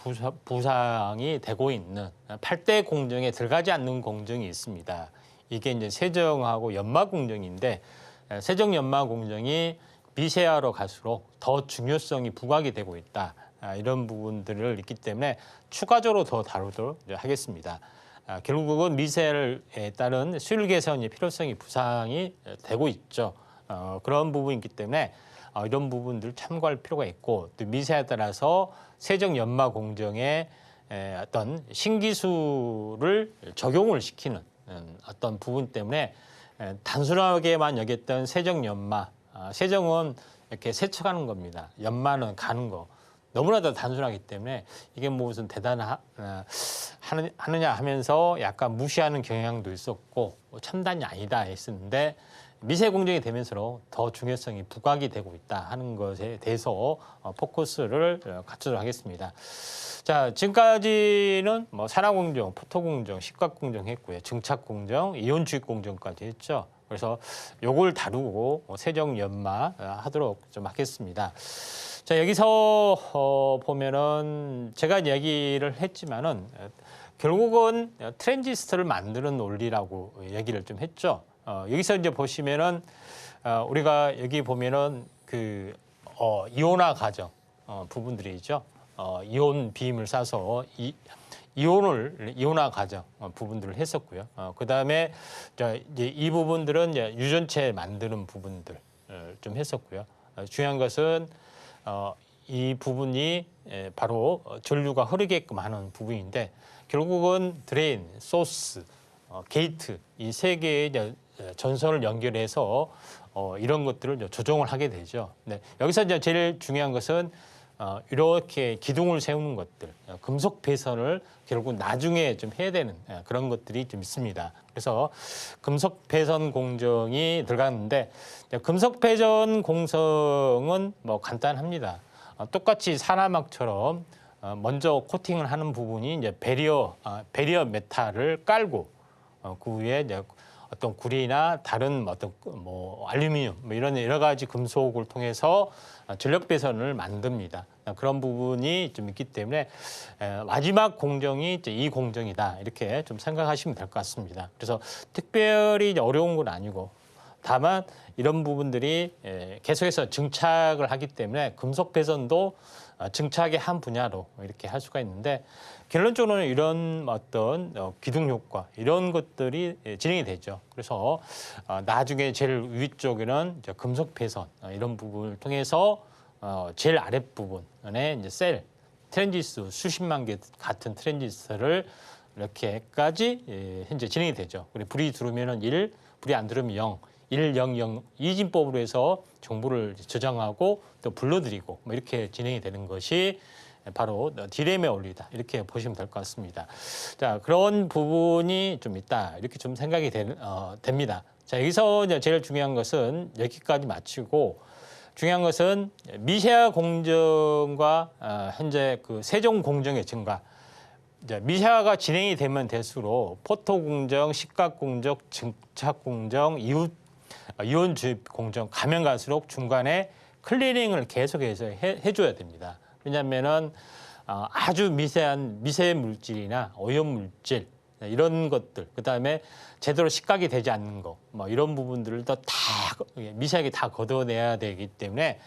[SPEAKER 3] 부상이 되고 있는 8대 공정에 들어가지 않는 공정이 있습니다. 이게 이제 세정하고 연마 공정인데 세정 연마 공정이 미세화로 갈수록 더 중요성이 부각이 되고 있다. 이런 부분들을 있기 때문에 추가적으로 더 다루도록 하겠습니다. 결국은 미세에 따른 수율 개선의 필요성이 부상이 되고 있죠. 그런 부분이 있기 때문에 이런 부분들을 참고할 필요가 있고 또 미세에 따라서 세정 연마 공정에 어떤 신기술을 적용을 시키는 어떤 부분 때문에 단순하게만 여겼던 세정 연마 세정은 이렇게 세척하는 겁니다. 연마는 가는 거. 너무나도 단순하기 때문에 이게 무슨 대단하느냐 하면서 약간 무시하는 경향도 있었고 첨단이 아니다 했었는데 미세 공정이 되면서 더 중요성이 부각이 되고 있다 하는 것에 대해서 포커스를 갖추도록 하겠습니다. 자, 지금까지는 뭐 산화공정, 포토공정, 식각공정 했고요. 증착공정, 이온주입공정까지 했죠. 그래서 요걸 다루고 세정 연마 하도록 좀 하겠습니다. 자, 여기서 보면은 제가 이야기를 했지만은 결국은 트랜지스터를 만드는 논리라고 얘기를 좀 했죠. 여기서 이제 보시면은 우리가 여기 보면은 그 이온화 과정 부분들이 있죠. 이온 비임을 싸서 이온화 과정 부분들을 했었고요. 그 다음에 이제 이 부분들은 이제 유전체 만드는 부분들 좀 했었고요. 중요한 것은 이 부분이 바로 전류가 흐르게끔 하는 부분인데 결국은 드레인, 소스, 게이트 이 세 개의 전선을 연결해서 이런 것들을 조정을 하게 되죠. 네, 여기서 이제 제일 중요한 것은 이렇게 기둥을 세우는 것들, 금속 배선을 결국 나중에 좀 해야 되는 그런 것들이 좀 있습니다. 그래서 금속 배선 공정이 들어가는데 금속 배선 공정은 뭐 간단합니다. 똑같이 산화막처럼 먼저 코팅을 하는 부분이 이제 베리어 메탈을 깔고 그 위에 이제 어떤 구리나 다른 어떤 뭐 알루미늄 뭐 이런 여러 가지 금속을 통해서 전력 배선을 만듭니다. 그런 부분이 좀 있기 때문에 마지막 공정이 이제 이 공정이다 이렇게 좀 생각하시면 될 것 같습니다. 그래서 특별히 어려운 건 아니고 다만 이런 부분들이 계속해서 증착을 하기 때문에 금속 배선도 증착의 한 분야로 이렇게 할 수가 있는데 결론적으로는 이런 어떤 기둥 효과 이런 것들이 진행이 되죠. 그래서 나중에 제일 위쪽에는 이제 금속 배선 이런 부분을 통해서 제일 아랫부분에 이제 셀 트랜지스터 수십만 개 같은 트랜지스터를 이렇게까지 현재 진행이 되죠. 그리고 불이 들어오면은 1, 불이 안 들어오면 0, 1, 0, 0 이진법으로 해서 정보를 저장하고 또 불러들이고 뭐 이렇게 진행이 되는 것이 바로 디램의 원리다. 이렇게 보시면 될 것 같습니다. 자, 그런 부분이 좀 있다. 이렇게 좀 생각이 됩니다. 자, 여기서 이제 제일 중요한 것은 여기까지 마치고 중요한 것은 미세화 공정과 현재 그 세종 공정의 증가. 이제 미세화가 진행이 되면 될수록 포토 공정, 식각 공정, 증착 공정, 이온 주입 공정 가면 갈수록 중간에 클리닝을 계속해서 해줘야 됩니다. 왜냐하면은 아주 미세한 미세 물질이나 오염 물질 이런 것들, 그 다음에 제대로 식각이 되지 않는 거, 뭐 이런 부분들을 다 미세하게 다 걷어내야 되기 때문에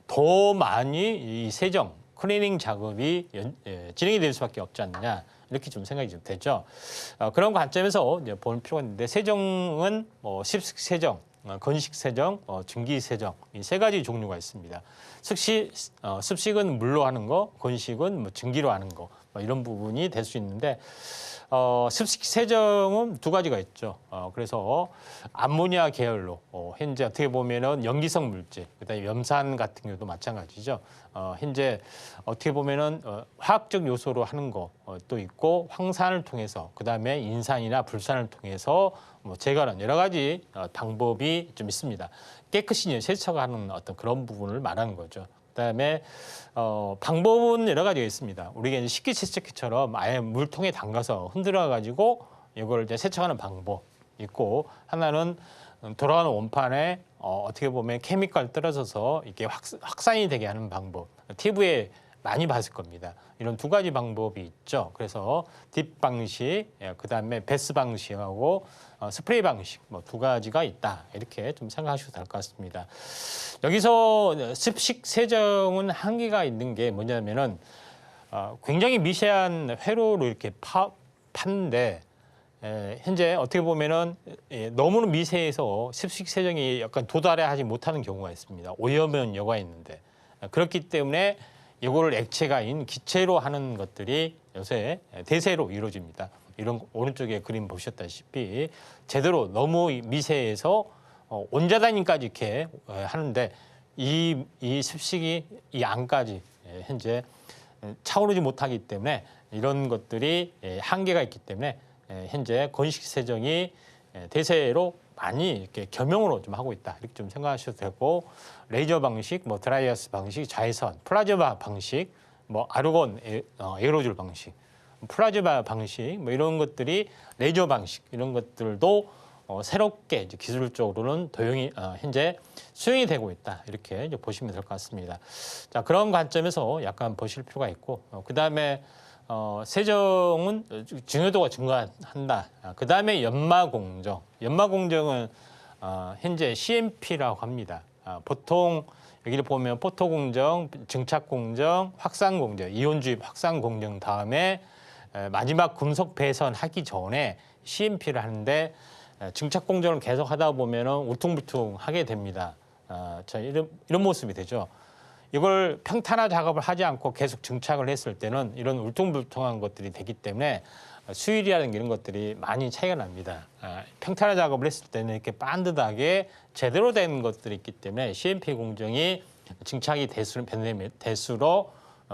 [SPEAKER 3] 더 많이 이 세정 클리닝 작업이 진행이 될 수밖에 없지 않느냐 이렇게 좀 생각이 좀 되죠. 그런 관점에서 이제 볼 필요가 있는데 세정은 뭐 습식 세정, 건식 세정, 증기 세정 이 세 가지 종류가 있습니다. 습식은 물로 하는 거, 건식은 뭐 증기로 하는 거 뭐 이런 부분이 될 수 있는데 습식 세정은 두 가지가 있죠. 그래서 암모니아 계열로 현재 어떻게 보면은 염기성 물질, 그다음에 염산 같은 경우도 마찬가지죠. 현재 어떻게 보면은 화학적 요소로 하는 것도 있고 황산을 통해서 그다음에 인산이나 불산을 통해서 뭐 제거하는 여러 가지 방법이 좀 있습니다. 깨끗이 세척하는 어떤 그런 부분을 말하는 거죠. 그다음에 방법은 여러 가지가 있습니다. 우리가 이제 식기 세척기처럼 아예 물통에 담가서 흔들어 가지고 이걸 이제 세척하는 방법 있고 하나는 돌아가는 원판에 어떻게 보면 케미컬 떨어져서 이렇게 확산이 되게 하는 방법. TV에 많이 봤을 겁니다. 이런 두 가지 방법이 있죠. 그래서 딥 방식, 그다음에 베스 방식하고 스프레이 방식 뭐 두 가지가 있다. 이렇게 좀 생각하셔도 될 것 같습니다. 여기서 습식 세정은 한계가 있는 게 뭐냐면은 굉장히 미세한 회로로 이렇게 파는데 현재 어떻게 보면은 너무 미세해서 습식 세정이 약간 도달해 하지 못하는 경우가 있습니다. 오염은 여과 있는데 그렇기 때문에 이거를 액체가 아닌 기체로 하는 것들이 요새 대세로 이루어집니다. 이런 오른쪽에 그림 보셨다시피 제대로 너무 미세해서 온자단위까지 이렇게 하는데 이 습식이 이 안까지 현재 차오르지 못하기 때문에 이런 것들이 한계가 있기 때문에 현재 건식 세정이 대세로 많이 이렇게 겸용으로 좀 하고 있다. 이렇게 좀 생각하셔도 되고 레이저 방식, 뭐 드라이어스 방식, 자외선, 플라즈마 방식, 뭐 아르곤 에어로졸 방식, 플라즈마 방식 뭐 이런 것들이 레이저 방식 이런 것들도 새롭게 이제 기술적으로는 도용이 현재 수용이 되고 있다. 이렇게 이제 보시면 될 것 같습니다. 자, 그런 관점에서 약간 보실 필요가 있고 그다음에 세정은 중요도가 증가한다. 그다음에 연마 공정. 연마 공정은 현재 CMP라고 합니다. 보통 여기를 보면 포토 공정, 증착 공정, 확산 공정, 이온 주입 확산 공정 다음에 마지막 금속 배선하기 전에 CMP를 하는데 증착 공정을 계속 하다 보면은 울퉁불퉁하게 됩니다. 자, 이런 모습이 되죠. 이걸 평탄화 작업을 하지 않고 계속 증착을 했을 때는 이런 울퉁불퉁한 것들이 되기 때문에 수율이라는 이런 것들이 많이 차이가 납니다. 평탄화 작업을 했을 때는 이렇게 반듯하게 제대로 된 것들이 있기 때문에 CMP 공정이 증착이 될수록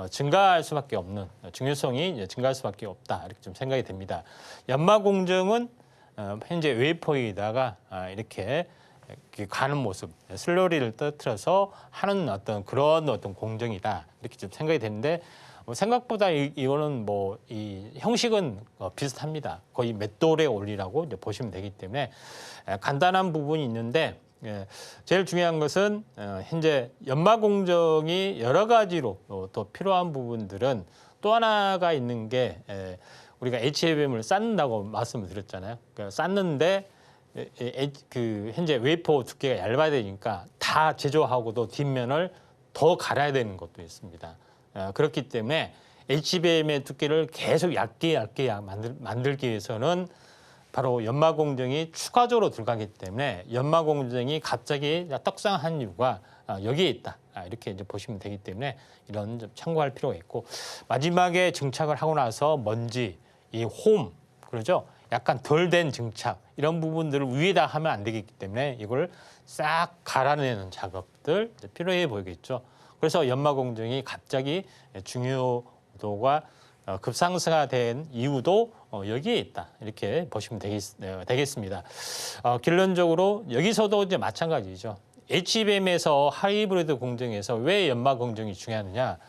[SPEAKER 3] 증가할 수밖에 없는 중요성이 증가할 수밖에 없다. 이렇게 좀 생각이 됩니다. 연마 공정은 현재 웨이퍼에다가 이렇게 가는 모습, 슬러리를 떨어뜨려서 하는 그런 공정이다. 이렇게 좀 생각이 되는데 생각보다 이거는 뭐 이 형식은 비슷합니다. 거의 맷돌의 원리라고 이제 보시면 되기 때문에 간단한 부분이 있는데 제일 중요한 것은 현재 연마 공정이 여러 가지로 더 필요한 부분들은 또 하나가 있는 게 우리가 HFM을 쌓는다고 말씀을 드렸잖아요. 그러니까 쌓는데 그 현재 웨이퍼 두께가 얇아야 되니까 다 제조하고도 뒷면을 더 갈아야 되는 것도 있습니다. 그렇기 때문에 HBM의 두께를 계속 얇게 만들기 위해서는 바로 연마 공정이 추가적으로 들어가기 때문에 연마 공정이 갑자기 떡상한 이유가 여기에 있다. 이렇게 이제 보시면 되기 때문에 이런 좀 참고할 필요가 있고, 마지막에 증착을 하고 나서 먼지, 이 홈, 그러죠? 약간 덜 된 증착 이런 부분들을 위에다 하면 안 되기 때문에 이걸 싹 갈아내는 작업들 필요해 보이겠죠. 그래서 연마 공정이 갑자기 중요도가 급상승화된 이유도 여기에 있다. 이렇게 보시면 되겠습니다. 결론적으로 여기서도 이제 마찬가지죠. HBM에서 하이브리드 공정에서 왜 연마 공정이 중요하느냐?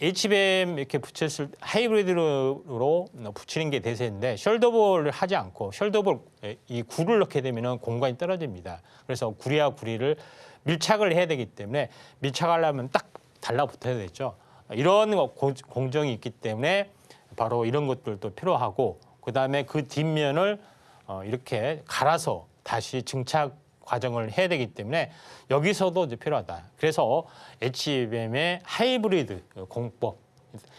[SPEAKER 3] HBM 이렇게 붙였을 하이브리드로 붙이는 게 대세인데 숄더볼을 하지 않고 숄더볼 이 굴을 넣게 되면은 공간이 떨어집니다. 그래서 구리와 구리를 밀착을 해야 되기 때문에 밀착하려면 딱 달라붙어야 되죠. 이런 공정이 있기 때문에 바로 이런 것들도 필요하고, 그다음에 그 뒷면을 이렇게 갈아서 다시 증착 과정을 해야 되기 때문에 여기서도 이제 필요하다. 그래서 HBM의 하이브리드 공법,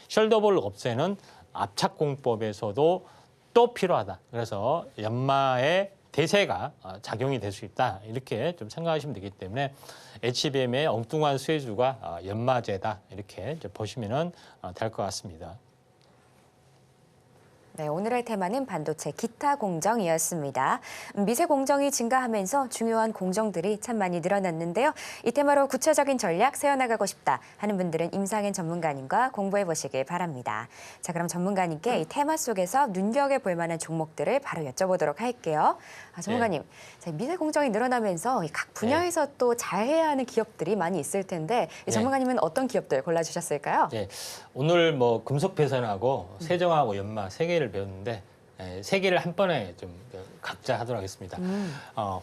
[SPEAKER 3] 숄더볼을 없애는 압착 공법에서도 또 필요하다. 그래서 연마의 대세가 작용이 될 수 있다. 이렇게 좀 생각하시면 되기 때문에 HBM의 엉뚱한 수혜주가 연마제다. 이렇게 이제 보시면 될 것 같습니다.
[SPEAKER 2] 네, 오늘의 테마는 반도체 기타 공정이었습니다. 미세 공정이 증가하면서 중요한 공정들이 참 많이 늘어났는데요. 이 테마로 구체적인 전략 세워나가고 싶다 하는 분들은 임상현 전문가님과 공부해 보시길 바랍니다. 자, 그럼 전문가님께 이 테마 속에서 눈여겨볼 만한 종목들을 바로 여쭤보도록 할게요. 전문가님, 자, 미세 공정이 늘어나면서 각 분야에서 또 잘해야 하는 기업들이 많이 있을 텐데 전문가님은 어떤 기업들 골라주셨을까요?
[SPEAKER 3] 네, 오늘 뭐 금속 배선하고 세정하고 연마 세 개를 배웠는데 세 개를 한 번에 좀 각자 하도록 하겠습니다.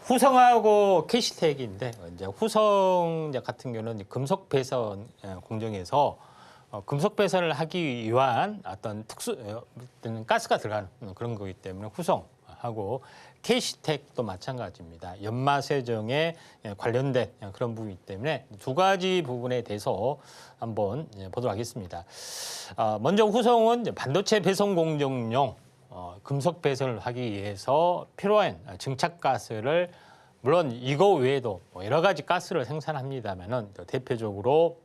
[SPEAKER 3] 후성하고 캐시텍인데 이제 후성 같은 경우는 금속 배선 공정에서 금속 배선을 하기 위한 어떤 가스가 들어가는 그런 거기 때문에 후성하고 캐시텍도 마찬가지입니다. 연마 세정에 관련된 그런 부분이기 때문에 두 가지 부분에 대해서 한번 보도록 하겠습니다. 먼저 후성은 반도체 배선 공정용 금속 배선을 하기 위해서 필요한 증착 가스를, 물론 이거 외에도 여러 가지 가스를 생산합니다만은 대표적으로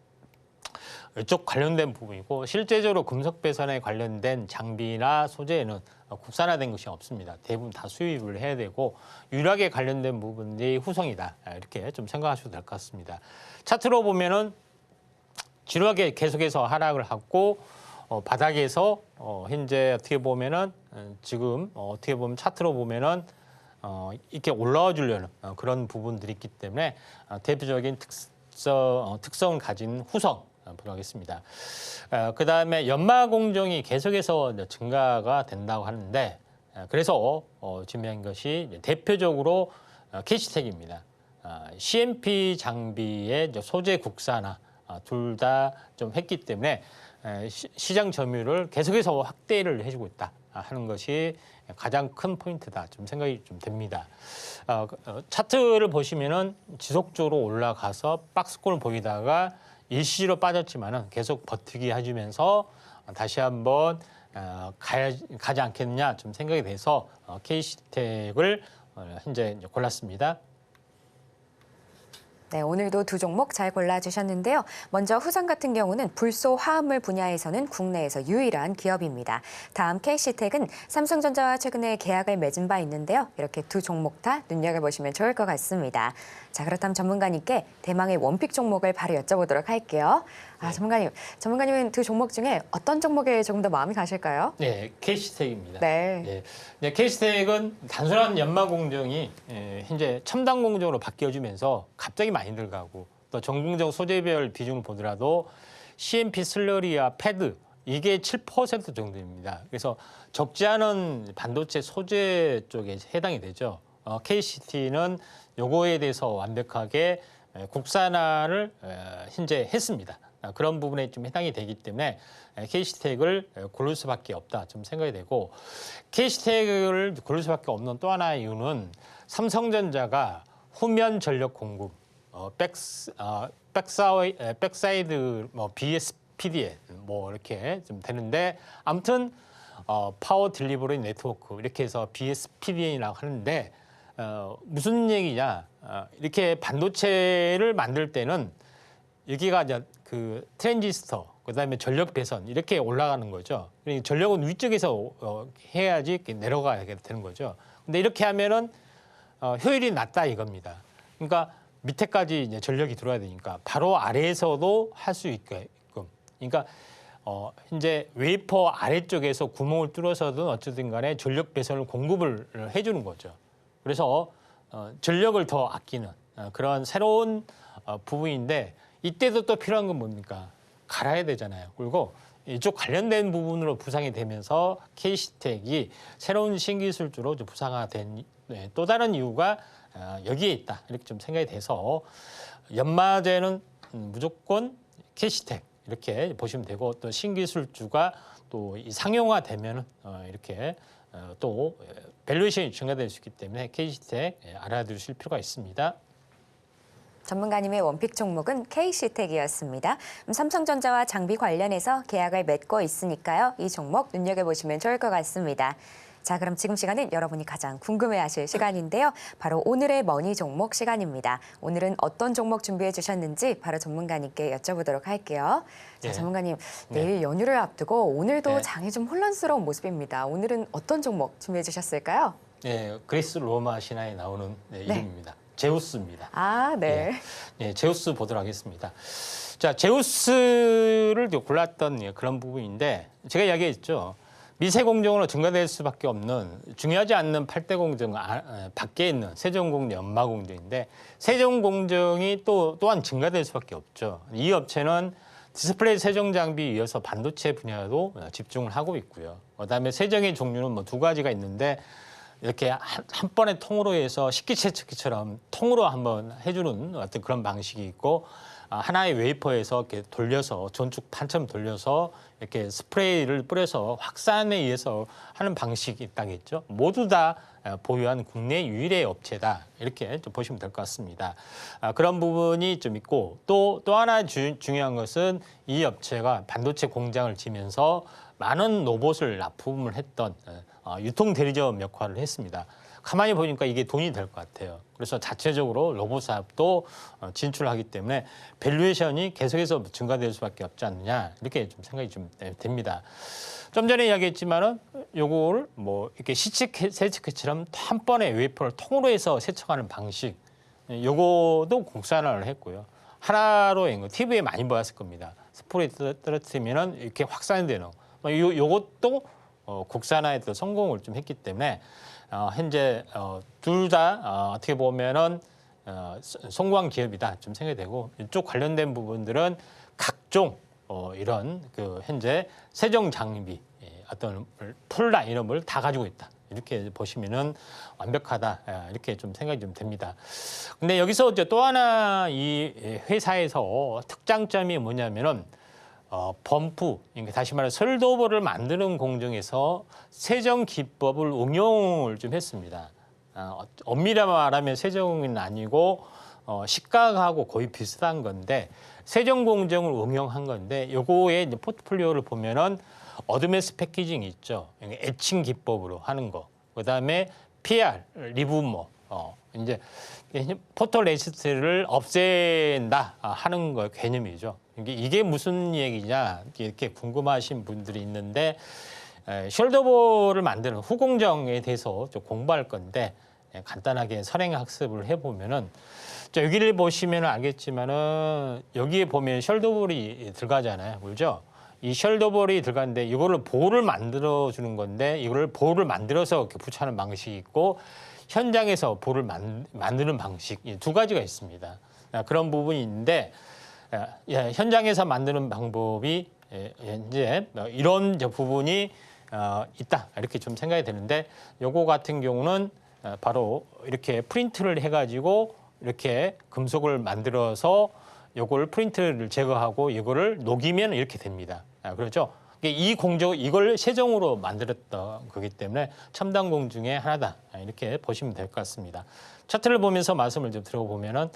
[SPEAKER 3] 이쪽 관련된 부분이고, 실제적으로 금속 배선에 관련된 장비나 소재는 국산화된 것이 없습니다. 대부분 다 수입을 해야 되고 유일하게 관련된 부분이 후성이다. 이렇게 좀 생각하셔도 될 것 같습니다. 차트로 보면은 지루하게 계속해서 하락을 하고 바닥에서 현재 어떻게 보면은 지금 어떻게 보면 차트로 보면은 이렇게 올라와 주려는 그런 부분들이 있기 때문에 대표적인 특성을 가진 후성 보도록 하겠습니다. 그다음에 연마 공정이 계속해서 증가가 된다고 하는데, 그래서 중요한 것이 대표적으로 캐시텍입니다. CMP 장비의 소재 국산화 둘 다 좀 했기 때문에 시장 점유율을 계속해서 확대를 해주고 있다 하는 것이 가장 큰 포인트다 좀 생각이 좀 됩니다. 차트를 보시면은 지속적으로 올라가서 박스권을 보이다가 일시로 빠졌지만은 계속 버티기 해주면서 다시 한번 가지 않겠느냐 좀 생각이 돼서 캐시텍을 현재 골랐습니다.
[SPEAKER 2] 네, 오늘도 두 종목 잘 골라주셨는데요. 먼저 후성 같은 경우는 불소 화합물 분야에서는 국내에서 유일한 기업입니다. 다음 캐시텍은 삼성전자와 최근에 계약을 맺은 바 있는데요. 이렇게 두 종목 다 눈여겨보시면 좋을 것 같습니다. 자, 그렇다면 전문가님께 대망의 원픽 종목을 바로 여쭤보도록 할게요. 전문가님은 두 종목 중에 어떤 종목에 조금 더 마음이 가실까요?
[SPEAKER 3] 네, 캐시텍입니다.
[SPEAKER 2] 네.
[SPEAKER 3] 네, 캐시텍은 단순한 연마 공정이 현재 첨단 공정으로 바뀌어지면서 갑자기 많이 들어가고, 또 전공정 소재별 비중을 보더라도 CMP 슬러리와 패드 이게 7% 정도입니다. 그래서 적지 않은 반도체 소재 쪽에 해당이 되죠. KCT는 요거에 대해서 완벽하게 국산화를 현재 했습니다. 그런 부분에 좀 해당이 되기 때문에 KC텍을 고를 수밖에 없다 좀 생각이 되고, KC텍을 고를 수밖에 없는 또 하나의 이유는 삼성전자가 후면 전력 공급, 백사이드 BSPD에 뭐 이렇게 좀 되는데, 아무튼 파워 딜리버리 네트워크 이렇게 해서 BSPDN이라고 하는데, 무슨 얘기냐? 이렇게 반도체를 만들 때는 여기가 이제 그 트랜지스터, 그다음에 전력 배선 이렇게 올라가는 거죠. 그러니까 전력은 위쪽에서 해야지 이렇게 내려가야 되는 거죠. 근데 이렇게 하면은 효율이 낮다 이겁니다. 그러니까 밑에까지 이제 전력이 들어야 되니까 바로 아래에서도 할 수 있게끔. 그러니까 현재 웨이퍼 아래쪽에서 구멍을 뚫어서든 어쨌든 간에 전력 배선을 공급을 해주는 거죠. 그래서 전력을 더 아끼는 그런 새로운 부분인데, 이때도 또 필요한 건 뭡니까? 갈아야 되잖아요. 그리고 이쪽 관련된 부분으로 부상이 되면서 KC텍이 새로운 신기술주로 부상화된 또 다른 이유가 여기에 있다. 이렇게 좀 생각이 돼서 연마제는 무조건 KC텍 이렇게 보시면 되고, 또 신기술주가 또 이 상용화되면 이렇게 또 밸류에이션이 증가될 수 있기 때문에 KC텍 알아두실 필요가 있습니다.
[SPEAKER 2] 전문가님의 원픽 종목은 KC텍이었습니다. 삼성전자와 장비 관련해서 계약을 맺고 있으니까요. 이 종목 눈여겨보시면 좋을 것 같습니다. 자, 그럼 지금 시간은 여러분이 가장 궁금해하실 시간인데요. 바로 오늘의 머니 종목 시간입니다. 오늘은 어떤 종목 준비해 주셨는지 바로 전문가님께 여쭤보도록 할게요. 자,
[SPEAKER 3] 네.
[SPEAKER 2] 전문가님, 내일 연휴를 앞두고 오늘도
[SPEAKER 3] 네.
[SPEAKER 2] 장이 좀 혼란스러운 모습입니다. 오늘은 어떤 종목 준비해 주셨을까요?
[SPEAKER 3] 네, 그리스 로마 신화에 나오는 이름입니다. 제우스입니다.
[SPEAKER 2] 아, 네.
[SPEAKER 3] 네, 제우스 보도록 하겠습니다. 자, 제우스를 골랐던 그런 부분인데, 제가 이야기했죠. 미세 공정으로 증가될 수밖에 없는 중요하지 않는 8대 공정 밖에 있는 세종공정, 연마공정인데, 세종공정이 또한 증가될 수밖에 없죠. 이 업체는 디스플레이 세정 장비에 이어서 반도체 분야도 집중을 하고 있고요. 그다음에 세정의 종류는 뭐 두 가지가 있는데, 이렇게 한 번에 통으로 해서 식기세척기처럼 통으로 한번 해주는 어떤 그런 방식이 있고, 하나의 웨이퍼에서 이렇게 돌려서 전축판처럼 돌려서 이렇게 스프레이를 뿌려서 확산에 의해서 하는 방식이 있다겠죠. 모두 다 보유한 국내 유일의 업체다, 이렇게 좀 보시면 될 것 같습니다. 그런 부분이 좀 있고, 또 하나 중요한 것은 이 업체가 반도체 공장을 지면서 많은 로봇을 납품을 했던 유통 대리점 역할을 했습니다. 가만히 보니까 이게 돈이 될 것 같아요. 그래서 자체적으로 로봇 사업도 진출하기 때문에 밸류에이션이 계속해서 증가될 수밖에 없지 않느냐, 이렇게 좀 생각이 좀 됩니다. 좀 전에 이야기했지만은 요거를 뭐 이렇게 세척기처럼 한 번에 웨이퍼를 통으로 해서 세척하는 방식, 요거도 국산화를 했고요. 하나로 TV에 많이 보았을 겁니다. 스프레이 떨어뜨리면은 이렇게 확산되는 요것도 국산화에 또 성공을 좀 했기 때문에 현재 둘 다 어떻게 보면은 성공한 기업이다 좀 생각이 되고, 이쪽 관련된 부분들은 각종 이런 그 현재 세정 장비 어떤 풀 라인업을 다 가지고 있다, 이렇게 보시면은 완벽하다, 이렇게 좀 생각이 좀 됩니다. 근데 여기서 이제 또 하나 이 회사에서 특장점이 뭐냐면은 범프, 그러니까 다시 말해 설도벌을 만드는 공정에서 세정 기법을 응용을 좀 했습니다. 엄밀히 말하면 세정은 아니고 식각하고 거의 비슷한 건데, 세정 공정을 응용한 건데, 요거의 이제 포트폴리오를 보면은 어드밴스 패키징이 있죠. 에칭 기법으로 하는 거. 그다음에 PR, 리부머, 이제 포토레시스트를 없앤다 하는 거 개념이죠. 이게 무슨 얘기냐 이렇게 궁금하신 분들이 있는데, 숄더볼을 만드는 후공정에 대해서 좀 공부할 건데, 간단하게 선행 학습을 해보면은, 여기를 보시면 알겠지만은 여기에 보면 숄더볼이 들어가잖아요, 그렇죠? 이 숄더볼이 들어가는데 이거를 볼을 만들어 주는 건데, 이거를 볼을 만들어서 이렇게 붙여하는 방식이 있고, 현장에서 볼을 만드는 방식, 이 두 가지가 있습니다. 그런 부분이 있는데, 현장에서 만드는 방법이 이제 이런 부분이 있다, 이렇게 좀 생각이 되는데, 요거 같은 경우는 바로 이렇게 프린트를 해가지고 이렇게 금속을 만들어서 요걸 프린트를 제거하고 이거를 녹이면 이렇게 됩니다. 그렇죠? 이 공정, 이걸 세정으로 만들었던 거기 때문에 첨단 공 중에 하나다. 이렇게 보시면 될 것 같습니다. 차트를 보면서 말씀을 좀 들어보면은,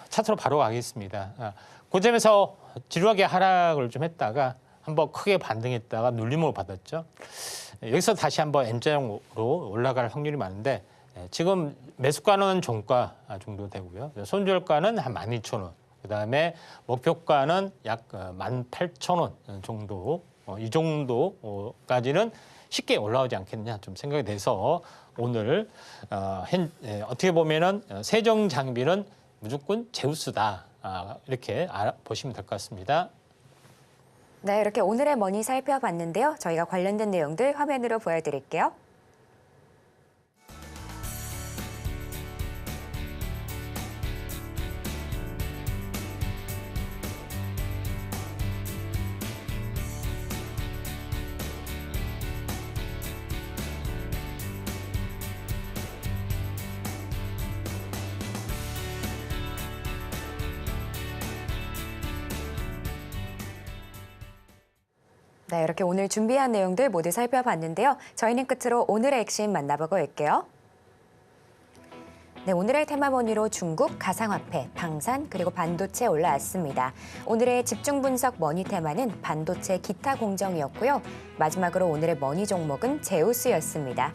[SPEAKER 3] 차트로 바로 가겠습니다. 고점에서 지루하게 하락을 좀 했다가 한번 크게 반등했다가 눌림을 받았죠. 여기서 다시 한번 N자형으로 올라갈 확률이 많은데, 지금 매수가는 종가 정도 되고요. 손절가는 한 12,000원. 그다음에 목표가는 약 18,000원 정도, 이 정도까지는 쉽게 올라오지 않겠느냐 좀 생각이 돼서 오늘 어떻게 보면은 세정 장비는 무조건 제우스다, 이렇게 보시면 될 것 같습니다.
[SPEAKER 2] 네, 이렇게 오늘의 머니 살펴봤는데요. 저희가 관련된 내용들 화면으로 보여드릴게요. 네, 이렇게 오늘 준비한 내용들 모두 살펴봤는데요. 저희는 끝으로 오늘의 핵심 만나보고 올게요. 네, 오늘의 테마머니로 중국, 가상화폐, 방산, 그리고 반도체 올라왔습니다. 오늘의 집중 분석 머니 테마는 반도체 기타 공정이었고요. 마지막으로 오늘의 머니 종목은 제우스였습니다.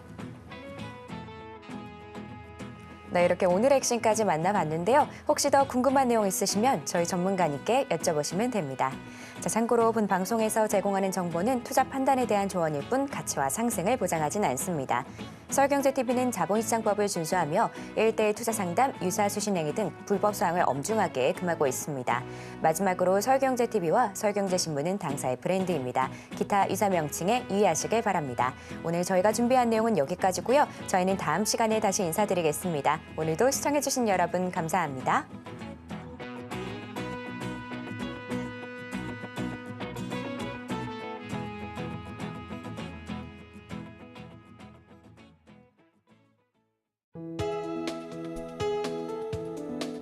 [SPEAKER 2] 네, 이렇게 오늘의 핵심까지 만나봤는데요. 혹시 더 궁금한 내용 있으시면 저희 전문가님께 여쭤보시면 됩니다. 자, 참고로 본 방송에서 제공하는 정보는 투자 판단에 대한 조언일 뿐 가치와 상승을 보장하진 않습니다. 서울경제TV는 자본시장법을 준수하며 1:1 투자 상담, 유사 수신 행위 등 불법 사항을 엄중하게 금하고 있습니다. 마지막으로 서울경제TV와 서울경제신문은 당사의 브랜드입니다. 기타 유사 명칭에 유의하시길 바랍니다. 오늘 저희가 준비한 내용은 여기까지고요. 저희는 다음 시간에 다시 인사드리겠습니다. 오늘도 시청해주신 여러분 감사합니다.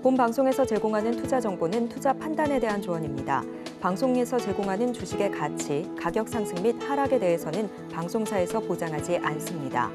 [SPEAKER 1] 본 방송에서 제공하는 투자 정보는 투자 판단에 대한 조언입니다. 방송에서 제공하는 주식의 가치, 가격 상승 및 하락에 대해서는 방송사에서 보장하지 않습니다.